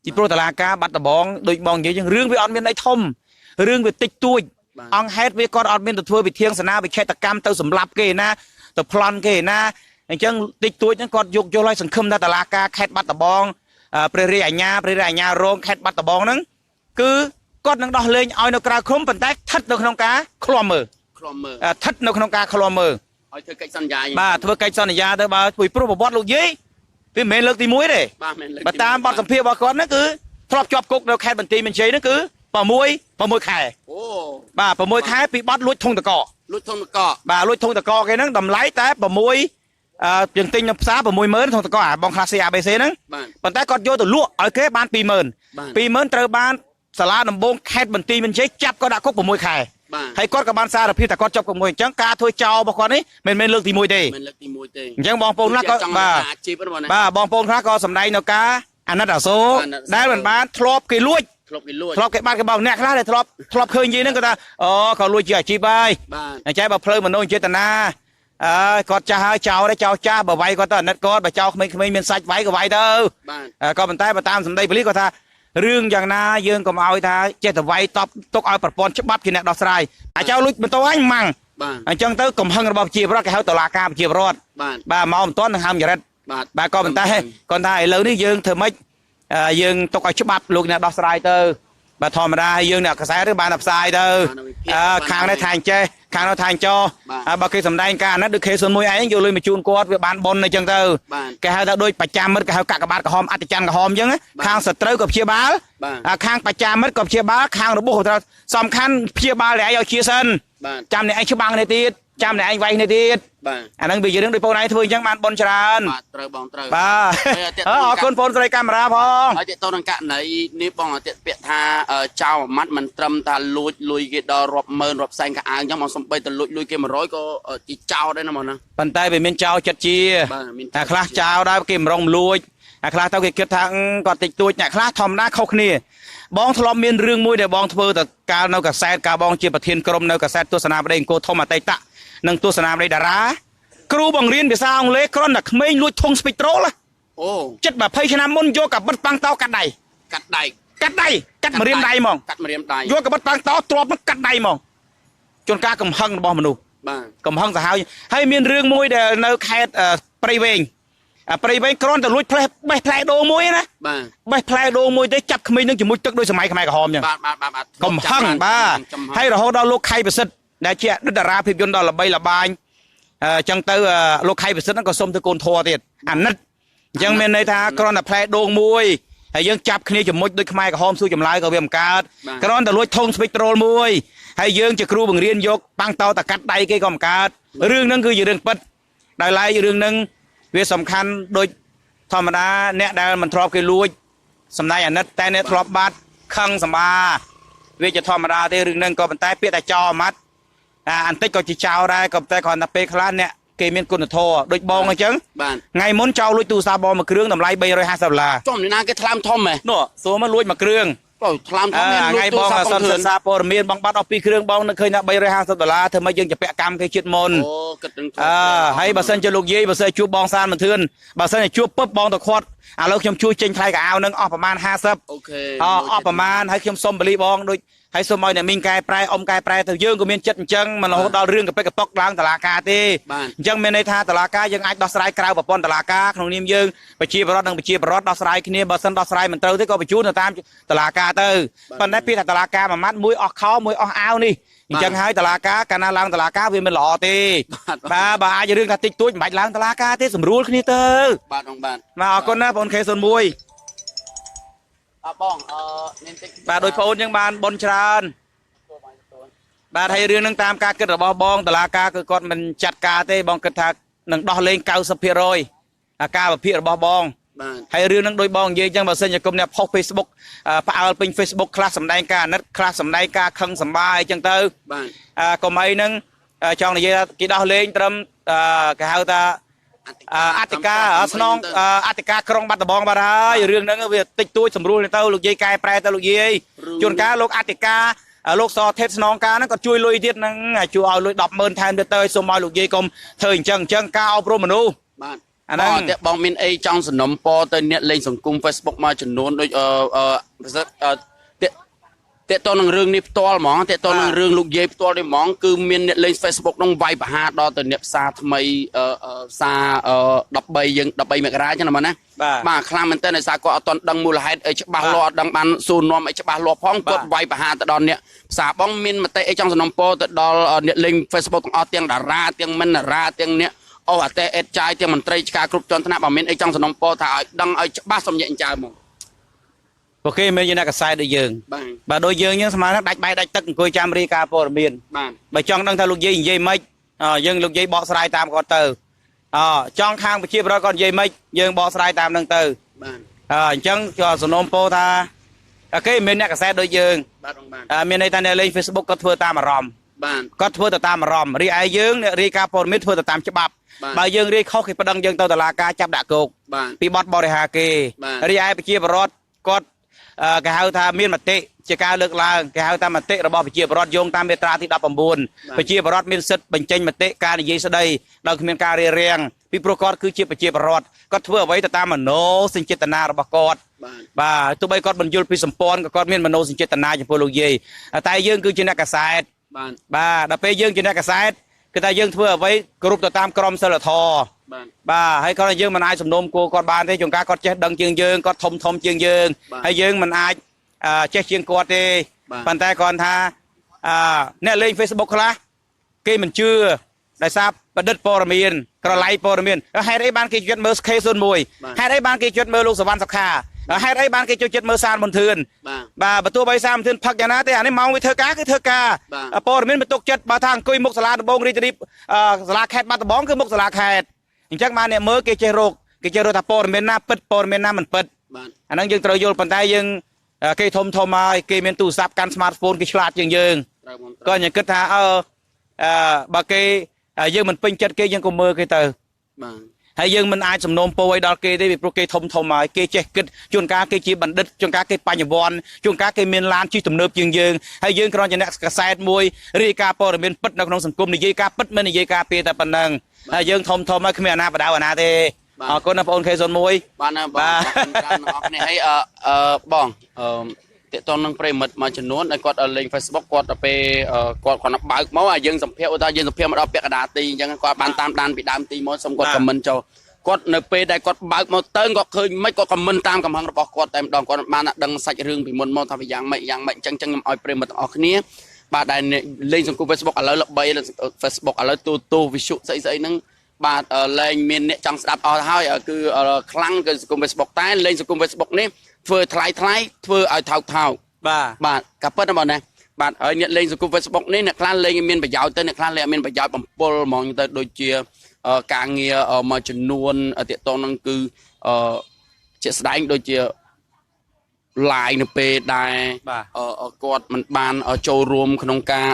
ពីព្រោះតុលាការបាត់ដំបងដូចបងនិយាយចឹងរឿងវាអត់មានអីធំរឿងវាតិចតួចអង្គហេតុវាគាត់អត់មានទៅធ្វើវិធានសនាវិឆេទកម្មទៅសម្លាប់គេណាទៅប្លន់គេណាអញ្ចឹងតិចតួចហ្នឹងគាត់យកយល់ឲ្យសង្ឃឹមថាតុលាការខេត្តបាត់ដំបងព្រះរាជអាជ្ញារងខេត្តបាត់ដំបងហ្នឹងគឺគាត់នឹងដោះលែងឲ្យនៅក្រៅឃុំប៉ុន្តែស្ថិតនៅក្នុងការឃ្លាំមើលស្ថិតនៅក្នុងការឃ្លាំមើលឲ្យធ្វើកិច្ចសន្យាបាទធ្វើកិច្ចសន្យាទៅបើពីព្រោះប្រវត្តិលោកយាយវាមិនមែនលើកទី1ទេបើតាមបទសម្ភាសន៍របស់គាត់ហ្នឹងគឺធ្លាប់ជាប់គុកនៅខេត្តបន្ទាយមានជ័យហ្នឹងគឺ6ខែអូបាទ6ខែពីបទលួចធុងតកបាទលួចធុងតកគេហ្នឹងតម្លៃតែ6យើងទិញនៅផ្សារ60000ធុងតកបងខ្លះ ABC ហ្នឹងប៉ុន្តែគាត់យកទៅលក់ឲ្យគេបាន20000ត្រូវបាន សាលាដំបងខេត្តបន្ទាយមានជ័យចាប់គាត់ដាក់គុក6 ខែ បាទ ហើយគាត់ក៏បានសារភាពតែគាត់ជាប់គុកមួយអញ្ចឹងការធ្វើចោលរបស់គាត់នេះមិនមែនលើកទី1ទេ មិនលើកទី1ទេ អញ្ចឹងបងប្អូនខ្លះក៏ បាទ បាទ អាជីពហ្នឹងណា បាទបងប្អូនខ្លះក៏សម្ដែងនៅការអាណិតអាសូរ អាណិតអាសូរ ដែលមិនបានធ្លាប់គេលួច ធ្លាប់គេលួច ធ្លាប់គេបាត់គេបោកអ្នកខ្លះដែលធ្លាប់ឃើញនិយាយហ្នឹងគាត់ថាអូក៏លួចជាអាជីពហើយ បាទ អញ្ចឹងបើផ្លូវមនោចេតនាអើយគាត់ចាស់ហើយចោលដែរចោលចាស់បើវាយគាត់ទៅអាណិតគាត់បើចោលក្មេងៗមានសាច់វាយក៏វាយទៅ បាទ ក៏ប៉ុន្តែបើតាមសម្ដីប៉ូលីសគាត់ថារឿងយ៉ាងណាយើងកុំឲ្យថាចេះតែវាយតបទុកឲ្យប្រព័ន្ធច្បាប់ជាអ្នកដោះស្រាយអាចោលលួចបន្តអញម៉ាំង បាទ អញ្ចឹងទៅកំហឹងរបស់ប្រជាពលរដ្ឋគេហៅតុលាការប្រជាពលរដ្ឋ បាទ បាទមកមិនទាន់នឹងហាមចរិត បាទ បាទក៏ប៉ុន្តែគាត់ថាឥឡូវនេះយើងធ្វើម៉េចយើងទុកឲ្យច្បាប់លោកអ្នកដោះស្រាយទៅបាទធម្មតាហើយយើងអ្នកកសែតឬបានតែផ្សាយទៅខាងនេះថាអញ្ចេះខាងនោះថាអញ្ចោបើគេសម្ដែងការអាណិតដូចខេសុនមួយឯងយកលុយមកជូនគាត់វាបានប៉ុនអញ្ចឹងទៅ បាទ គេហៅថាដូចបច្ចាមិត្តគេហៅកាកបាទក្រហមអតិច័ន្ទក្រហមអញ្ចឹងខាងសត្រូវក៏ព្យាបាល បាទ ខាងបច្ចាមិត្តក៏ព្យាបាលខាងរបួសក៏ត្រូវសំខាន់ព្យាបាលអ្នកឯងឲ្យជាសិន បាទ ចាំអ្នកឯងច្បាំងនេះទៀតចាំអ្នកឯងវាយនេះទៀត បាទ អាហ្នឹងវាជារឿងដូចបងឯងធ្វើអញ្ចឹងបានប៉ុនច្រើន បាទត្រូវបងត្រូវ បាទអរគុណបងស្រីកាមេរ៉ាផង ហើយតើតើនឹងករណីនេះបងអតិពាក្យថាចៅអាម៉ាត់មិនត្រឹមថាលួចលុយគេដល់រាប់ម៉ឺនរាប់សែនកាអាវអញ្ចឹងមកសំបីទៅលួចលុយគេ100ក៏ជាចោលដែរណាបងណា ប៉ុន្តែវាមានចោលចិត្តជា បាទមាន តែខ្លះចោលដែរគេមិនរងលួចតែខ្លះទៅគេគិតថាគាត់តិចតួចអ្នកខ្លះធម្មតាខុសគ្នាបងធ្លាប់មានរឿងមួយដែលបងធ្វើទៅកាលនៅកាសែតកាលបងជាប្រធានក្រុមនៅកាសែតទស្សនាបដីអង្គរធំអតីតនិងទស្សនាបដីតារាគ្រូបង្រៀនភាសាអង់គ្លេសគ្រាន់តែក្មេងលួចធុងស្ពេកត្រូល អូ ចិត្ត20ឆ្នាំមុនយកកាបិតប៉ាំងតោកាត់ដៃ កាត់ដៃ កាត់ម្រាមដៃហ្មង កាត់ម្រាមដៃ យកកាបិតប៉ាំងតោទ្របនឹងកាត់ដៃហ្មងជួនកាលកំហឹងរបស់មនុស្ស បាទ កំហឹងសាហាវហើយមានរឿងមួយដែលនៅខេត្តព្រៃវែងព្រៃវែងគ្រាន់តែលួចផ្លេសបេះផ្លែដូងមួយណា បាទ បេះផ្លែដូងមួយទេចាប់ក្មេងនឹងជាមួយទឹកដោយសម័យខ្មែរក្រហមអញ្ចឹង បាទ កំហឹងបាទហើយរហូតដល់លោកខៃប្រសិទ្ធដែលជាអតីតតារាភាពយន្តដ៏ល្បីល្បាញអញ្ចឹងទៅលោកខៃប្រសិទ្ធហ្នឹងក៏សុំទៅកូនធัวទៀតអាណិតអញ្ចឹងមានន័យថាគ្រាន់តែផ្លែដូងមួយហើយយើងចាប់គ្នាជាមួយដូចខ្មែរក្រហមសួរចម្លើយក៏វាមិនកើតគ្រាន់តែលួចធុងស្ពេចត្រូលមួយហើយយើងជាគ្រូបង្រៀនយកប៉ាំងតោតកាត់ដៃគេក៏មិនកើតរឿងហ្នឹងគឺជារឿងពិតដោយឡែករឿងហ្នឹងវាសំខាន់ដូចធម្មតាអ្នកដែលមិនធ្លាប់គេលួចសម្ដែងអាណិតតែអ្នកធ្លាប់បាត់ខឹងសម្បាវាជាធម្មតាទេរឿងហ្នឹងក៏ប៉ុន្តែពាក្យតែចោលអាម៉ាត់អន្តិចក៏ជាចោលដែរក៏ប៉ុន្តែគ្រាន់តែពេលខ្លះអ្នកគេមានគុណធម៌ដូចបងអញ្ចឹង បាទ ថ្ងៃមុនចោលលួចទូរស័ព្ទបងមួយគ្រឿងតម្លៃ$350 ចំនេះណាគេថ្លើមធំហ៎ នោះសួរមកលួចមួយគ្រឿង បើថ្លើមធំមានលួច ថ្ងៃ ទូ ប រ ង ស័ព្ទ សិន ធឿ សិ ន ក្សាព័ត៌មានបងបាត់អស់2គ្រឿងបងនឹកឃើញថា$350ធ្វើម៉េចយើងจะពាក់កម្មគេជាតិមុន អូគិតនឹង ហើយបើសិនជាលោកយាយបើសិនជួបបងសានមិនធឿនបើសិនជាជួបពឹបបងទៅខាត់ឥឡូវខ្ញុំជួយចេញថ្លៃកៅអៅនឹងអស់ប្រហែល50 អូខេ អស់ប្រហែលហើយខ្ញុំសុំបលីបងដូចហើយសុំឲ្យអ្នកមីងកែប្រែអ៊ំកែប្រែទៅយើងក៏មានចិត្តអញ្ចឹងមិនរហូតដល់រឿងកប៉ិកកប៉ុកឡើងតុលាការទេអញ្ចឹងមានន័យថាតុលាការយើងអាចដោះស្រាយក្រៅប្រព័ន្ធតុលាការក្នុងនាមយើងប្រជាពលរដ្ឋនិងប្រជាពលរដ្ឋដោះស្រាយគ្នាបើសិនដោះស្រាយមិនត្រូវទេក៏បញ្ជូនទៅតាមតុលាការទៅប៉ុន្តែពីថាតុលាការមួយម៉ាត់មួយអស់ខោមួយអស់អាវនេះអញ្ចឹងហើយតុលាការកាលណាឡើងតុលាការវាមិនល្អទេបាទបើអាចរឿងថាតិចតួចមិនបាច់ឡើងតុលាការទេស្រួលគ្នាទៅ បាទបងបាទ បាទអរគុណណាបង K01 បងមានតិច បាទដោយបងអូនយើងបានបនច្រើនបាទហើយរឿងនឹងតាមការគិតរបស់បងតុលាការគឺគាត់មិនចាត់ការទេបងគិតថានឹងដោះលែង 90% ការវិភាគរបស់បង បាទ ហើយរឿងនឹងដោយបងនិយាយអញ្ចឹងបើសិនជាគុំអ្នកផុស Facebook ផ្អើលពេញ Facebook ខ្លះសម្ដែងការអាណិតខ្លះសម្ដែងការខឹងសម្បាយអញ្ចឹងទៅ បាទ កុំអីហ្នឹងចង់និយាយថាគេដោះលែងត្រឹមគេហៅថាអតិកាស្នងអតិកាក្រុងបាត់ដំបងបាត់ហើយរឿងហ្នឹងវាតិចតួចស្រួលទៅលោកយាយកែប្រែទៅលោកយាយជួនកាលលោកអតិកាលោកសថេតស្នងការហ្នឹងក៏ជួយលុយទៀតហ្នឹងជួយឲ្យលុយ100000ថែមទៀតទៅសូមឲ្យលោកយាយកុំធ្វើអញ្ចឹងការអប់រំមនុស្ស បាទ អាហ្នឹង បងមានអីចង់សំណុំពរទៅអ្នកលេងសង្គម Facebook មួយចំនួនដូចតេតតនឹងរឿងនេះផ្ទាល់ហ្មងតេតតនឹងរឿងលោកយាយផ្ទាល់នេះហ្មងគឺមានអ្នកលេង Facebook នោះវាយប្រហារដល់ទៅអ្នកផ្សារថ្មីផ្សារ13យើង13មករាអញ្ចឹងណាណាបាទខ្លាំងមែនតើដោយសារគាត់អត់ទាន់ដឹងមូលហេតុអីច្បាស់លាស់អត់ដឹងបានសួរនាំអីច្បាស់លាស់ផងគាត់វាយប្រហារទៅដល់អ្នកផ្សារបងមានមតិអីចង់សំណុំពរទៅដល់អ្នកលេង Facebook ទាំងអស់ទាំងតារាទាំងមិនតារាទាំងអ្នកអស់អតេអេតចាយទាំងមន្ត្រីឆ្កាគ្រប់ជាន់ថ្នាក់បើមានអីចង់សំណុំពរថាឲ្យដឹងឲ្យច្បាស់សំញាក់អញ្ជើញមក អូខេមានអ្នកកសែតដូចយើង បាទ បាទដូចយើងស្មានដាច់បាយដាច់ទឹកអង្គុយចាំរាយការណ៍ព័ត៌មាន បាទ បើចង់ដឹងថាលោកយាយនិយាយម៉េចយើងលោកយាយបកស្រាយតាមគាត់ទៅចង់ខាងប្រជាពលរដ្ឋគាត់និយាយម៉េចយើងបកស្រាយតាមនឹងទៅ បាទ អញ្ចឹងក៏សំណូមពរថា គេមិនអ្នកកសែតដូចយើង បាទបងបាទ មានន័យថាអ្នកលេង Facebook គាត់ធ្វើតាមអារម្មណ៍ បាទ គាត់ធ្វើទៅតាមអារម្មណ៍រីឯយើងអ្នករាយការណ៍ព័ត៌មានធ្វើទៅតាមច្បាប់បើយើងរាយខុសគេប្តឹងយើងទៅតុលាការចាប់ដាក់គុក បាទ ពីបទបរិហាគេរីឯប្រជាពលរដ្ឋគាត់គេហៅថាមានមតិជាការលើកឡើងគេហៅថាមតិរបស់ប្រជាពលរដ្ឋយោងតាមមាត្រាទី19ប្រជាពលរដ្ឋមានសិទ្ធិបញ្ចេញមតិការនិយាយស្ដីដោយគ្មានការរារាំងពីព្រោះគាត់គឺជាប្រជាពលរដ្ឋគាត់ធ្វើអ្វីទៅតាមមโนសញ្ចេតនារបស់គាត់បាទទោះបីគាត់បញ្យល់ពីសម្ព័ន្ធក៏គាត់មានមโนសញ្ចេតនាចំពោះលោកយាយតែយើងគឺជាអ្នកកសែតបាទដល់ពេលយើងជាអ្នកកសែតគឺថាយើងធ្វើអ្វីគ្រប់ទៅតាមក្រមសីលធម៌បាទហើយគាត់យើងមិនអាចសំណុំគោគាត់បានទេជួនកាលគាត់ចេះដឹងជាងយើងគាត់ធំជាងយើងហើយយើងមិនអាចចេះជាងគាត់ទេប៉ុន្តែគាត់ថាអ្នកលេង Facebook ខ្លះគេមិនជឿដោយសារបដិទ្ធព័ត៌មានក្រឡៃព័ត៌មានហេតុអីបានគេចិត្តមើល K01 ហេតុអីបានគេចិត្តមើលលោកសវណ្ណសុខាហេតុអីបានគេចូលចិត្តមើលសានមន្ទឿនបាទបើទោះបីសានមន្ទឿនផឹកយ៉ាងណាទេអានេះម៉ោងវាធ្វើការគឺធ្វើការព័ត៌មានបន្ទុកចិត្តបើថាអង្គុយមុខសាលាដំបងរាជធានីសាលាខេត្តបាត់ដំបងគឺមុខសាលាខេត្តអញ្ចឹងបានអ្នកមើលគេចេះរកថាព័ត៌មានណាពិតព័ត៌មានណាមិនពិតអាហ្នឹងយើងត្រូវយល់ប៉ុន្តែយើងគេធំហើយគេមានទូរស័ព្ទកាន់ smartphone គេឆ្លាតជាងយើងក៏ខ្ញុំគិតថាបើគេយើងមិនពេញចិត្តគេយើងក៏មើលគេទៅបាទហើយយើងមិនអាចសំណូមពរឲ្យដល់គេទេពីព្រោះគេធំហើយគេចេះគិតជួនកាលគេជាបណ្ឌិតជួនកាលគេបញ្ញវន្តជួនកាលគេមានឡានជិះទំនើបជាងយើងហើយយើងគ្រាន់ជាអ្នកកសែតមួយរាយការណ៍ព័ត៌មានពិតនៅក្នុងសង្គមនិយាយការពិតមិននិយាយការពីតែប៉ុណ្ណឹងហើយយើងធំហើយគ្មានអាណាបដៅអាណាទេអរគុណណាបងប្អូន K01 បាទណាបងច្រើនអរគ្នាហើយបងតេតននឹងប្រិមិត្តមួយចំនួនដែលគាត់លេង Facebook គាត់ទៅពេលគាត់បើកមកឲ្យយើងសម្ភាសឧទាហរណ៍យើងសម្ភាសមកដល់ពាក់កណ្ដាលទីអញ្ចឹងគាត់បានតាមដានពីដើមទីមកសូមគាត់ខមមិនចូលគាត់នៅពេលដែលគាត់បើកមកទៅគាត់ឃើញមិនគាត់ខមមិនតាមកំហឹងរបស់គាត់តែម្ដងគាត់បានដឹងសាច់រឿងពីមុនមកថាវាយ៉ាងម៉េចអញ្ចឹងខ្ញុំឲ្យប្រិមិត្តទាំងអស់គ្នាបាទដែលលេងសង្គម Facebook ឥឡូវល្បី Facebook ឥឡូវទូវិសុស្អីហ្នឹងបាទលែងមានអ្នកចង់ស្ដាប់អស់ហើយគឺខ្លាំងគឺសង្គម Facebook តែលេងសង្គម Facebook នេះធ្វើថ្លៃធ្វើឲ្យថោកបាទក៏ប៉ុន្តែបងណាបាទហើយអ្នកលេងសង្គម Facebook នេះអ្នកខ្លះលេងមានប្រយោជន៍ទៅអ្នកខ្លះលេងមានប្រយោជន៍បំពល់ហ្មងទៅដូចជាការងារមួយចំនួនទាក់ទងនឹងគឺជាស្ដែងដូចជា live នៅពេលដែលគាត់មិនបានចូលរួមក្នុងការ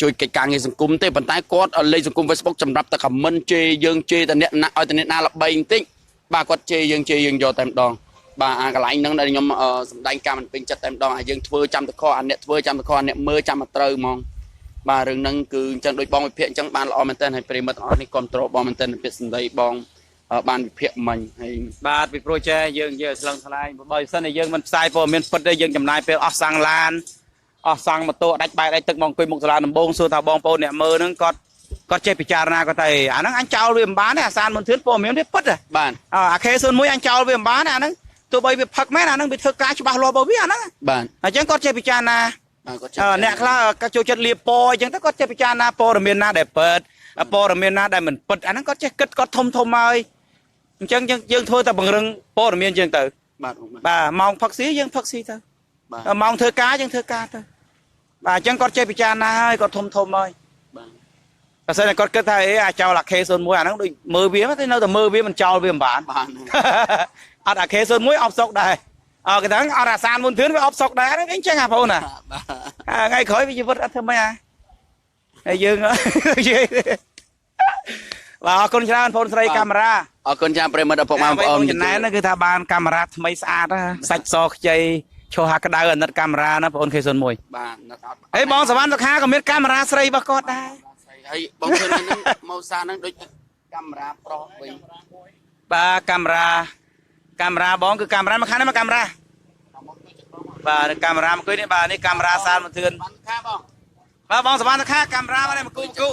ជួយកិច្ចការងារសង្គមទេប៉ុន្តែគាត់លេងសង្គម Facebook សម្រាប់តែ comment ជេរយើងជេរតែអ្នកណាឲ្យតែអ្នកណាល្បីបន្តិចបាទគាត់ជេរយើងយកតែម្ដងបាទអាកន្លែងហ្នឹងដែលខ្ញុំសម្ដែងការមិនពេញចិត្តតែម្ដងយើងធ្វើចាំតខអាអ្នកធ្វើចាំតខអាអ្នកមើលចាំមកត្រូវហ្មងបាទរឿងហ្នឹងគឺអញ្ចឹងដូចបងវិភាគអញ្ចឹងបានល្អមែនតើហើយប្រិមិត្តទាំងអស់នេះគ្រប់គ្រងបងមែនតើពាក្យសម្ដីបងបានវិភាគមិញហើយបាទពីព្រោះចេះយើងស្លឹងថ្លែងបើមិនសិនតែយើងមិនផ្សាយព័ត៌មានពិតទេយើងចំណាយពេលអស់សាំងឡានអស់សាំងម៉ូតូដាច់បាយដាច់ទឹកមកអង្គុយមុខសាលាដំបងសួរថាបងប្អូនអ្នកមើលហ្នឹងគាត់ចេះពិចារណាគាត់តែអាហ្នឹងអញចោលវាមិនបានទេអាសានមិនធឿនព័ត៌មានវាពិតបាទអា K01 អញចោលវាមិនបានទេអាហ្នឹងទោះបីវាផឹកមែនអាហ្នឹងវាធ្វើការច្បាស់លាស់របស់វាអាហ្នឹងបាទអញ្ចឹងគាត់ចេះពិចារណាអ្នកខ្លះគាត់ចូលចិត្តលៀបពណ៌អញ្ចឹងទៅគាត់ចេះពិចារណាព័ត៌មានណាដែលពិតព័ត៌មានណាដែលមិនពិតអាហ្នឹងគាត់ចេះគិតគាត់ធំហើយអញ្ចឹងយើងធ្វើតែបង្រឹងព័ត៌មានយើងទៅបាទម៉ោងផឹកស៊ីយើងផឹកស៊ីទៅម៉ោងធ្វើការយើងធ្វើការទៅបាទអញ្ចឹងគាត់ចេះពិចារណាហើយគាត់ធំហើយបាទបើសិនតែគាត់គិតថាអាចោលអា K01 អាហ្នឹងដូចមើលវាទៅនៅតែមើលវាមិនចោលវាមិនបានអត់អា K01 អបសុកដែរគេថាអត់អាសានមុនធឿនវាអបសុកដែរហ្នឹងអញ្ចឹងអាបងណាថ្ងៃក្រោយវាជីវិតអត់ធ្វើម៉េចហើយយើងបាទអរគុណច្រើនបងស្រីកាមេរ៉ាអរគុណច្រើនប្រិមិត្តបងប្អូនចំណែនគឺថាបានកាមេរ៉ាថ្មីស្អាតសាច់សខ្ចីឈោះហាក្តៅអាណិតកាមេរ៉ាណាបង K01 បាទអេបងសវណ្ណសុខាក៏មានកាមេរ៉ាស្រីរបស់គាត់ដែរហើយបងឃើញហ្នឹងម៉ូសាហ្នឹងដូចកាមេរ៉ាប្រុសវិញបាទកាមេរ៉ាបងគឺកាមេរ៉ាមកខាងនេះមកកាមេរ៉ាបាទកាមេរ៉ាមកគួយនេះបាទនេះកាមេរ៉ាសាលមកធឿនបាទបងសវណ្ណសុខាកាមេរ៉ាមកនេះមកគូ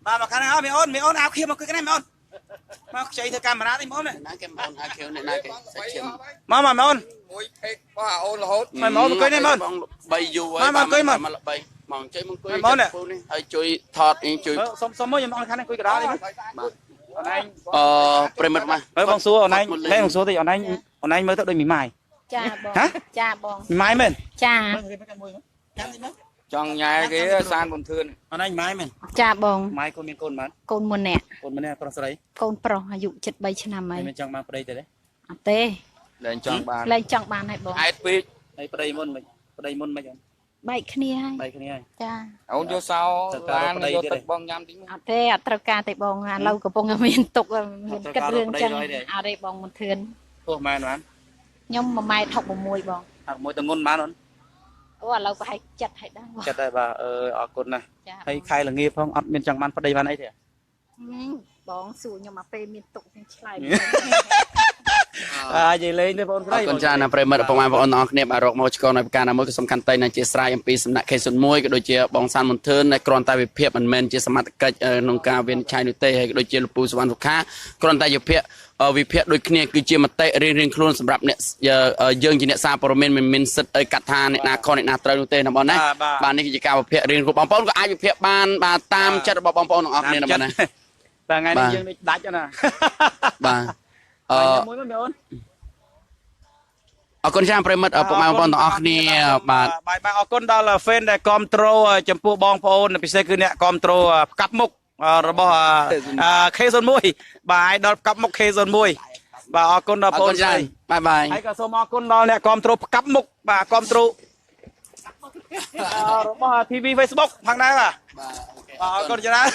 បាទមកខាងនេះមីអូនអាវខៀវមកគួយនេះមីអូនមកខ្ចីធ្វើកាមេរ៉ានេះមីអូនណាគេមីអូនអាវខៀវនេះណាគេសាច់ឈាមមកមីអូនមួយពេកបោះអូនរហូតមីអូនមកគួយនេះមីអូន3យូរហើយមកគួយមកមកជ័យមកគួយនេះហើយជួយថតជួយសុំមកខ្ញុំអត់ខាងនេះគួយក្តៅនេះបាទប្រិមិត្តមកបងសួរអូនឯងហេបងសួរតិចអូនឯងមើលទៅដូចមីម៉ាយចាបងចាបងមីម៉ាយមែនចាចង់ញ៉ែគេសានបំធឿនអូនឯងម៉ាយមែនចាបងម៉ាយកូនមានកូនប៉ុន្មានកូន1នាក់ប្រុសស្រីកូនប្រុសអាយុ73ឆ្នាំហើយមិនចង់បានប្តីទេអត់ទេលែងចង់បានហើយបងហេតុពេក ហើយប្តីមុនមិនប្តីមុនមិនអញ្ចឹង បែកគ្នាហើយ បែកគ្នាហើយ ចា អូនយកសោឡានយកទឹកបងញ៉ាំតិចមក អត់ទេអត់ត្រូវការទេបងឥឡូវកំពុងតែមានទុកមានគិតរឿងចឹងអត់ទេបងមិនធឿន ពោះម៉ែនបាន ខ្ញុំ1.66ម៉ែត្របង អាមួយតងន់បានអូន អូឥឡូវប្រហែលចិត្តឲ្យដែរបង ចិត្តហើយបាទអរគុណណាស់ ចា ហើយខែល្ងាផងអត់មានចង់បានប្តីបានអីទេ បងសួរខ្ញុំមកពេលមានទុកខ្ញុំឆ្លើយ និយាយលេងទេបងស្រី អរគុណច្រើនណាស់ប្រិមិត្តបងប្អូនទាំងអស់គ្នាបាទរកមកឆ្កនៅប្រការណាមួយក៏សំខាន់តែនឹងជាស្រ័យអំពីសំណាក់ K01 ក៏ដូចជាបងសានមន្ទឿនគ្រាន់តែវិភាគមិនមែនជាសមត្ថកិច្ចក្នុងការវិនិច្ឆ័យនោះទេហើយក៏ដូចជាលោកពូសវណ្ណសុខាគ្រាន់តែវិភាគដូចគ្នាគឺជាមតិរៀងៗខ្លួនសម្រាប់អ្នកយើងជាអ្នកសារព័ត៌មានមិនមានសិទ្ធិឲ្យកាត់ថាអ្នកណាខុសអ្នកណាត្រូវនោះទេណាបងណាបាទនេះគឺជាការវិភាគរៀងៗបងប្អូនក៏អាចវិភាគបានបាទតាមចិត្តរបស់បងប្អូនទាំងអស់គ្នាណាបងណា បាទថ្ងៃនេះយើងនេះដាច់ណា បាទមួយមកបង អរគុណច្រើនប្រិមិត្តពុកម៉ែបងប្អូនទាំងអស់គ្នាបាទ បាទអរគុណដល់ fan ដែលគ្រប់ត្រូលចំពោះបងប្អូនពិសេសគឺអ្នកគ្រប់ត្រូលផ្កាប់មុខរបស់ K01 បាទឲ្យដល់ផ្កាប់មុខ K01 បាទអរគុណដល់បងប្អូនច្រើនបាយបាយ ហើយក៏សូមអរគុណដល់អ្នកគ្រប់ត្រូលផ្កាប់មុខបាទគ្រប់ត្រូលរបស់ TV Facebook ផងដែរបាទអរគុណច្រើន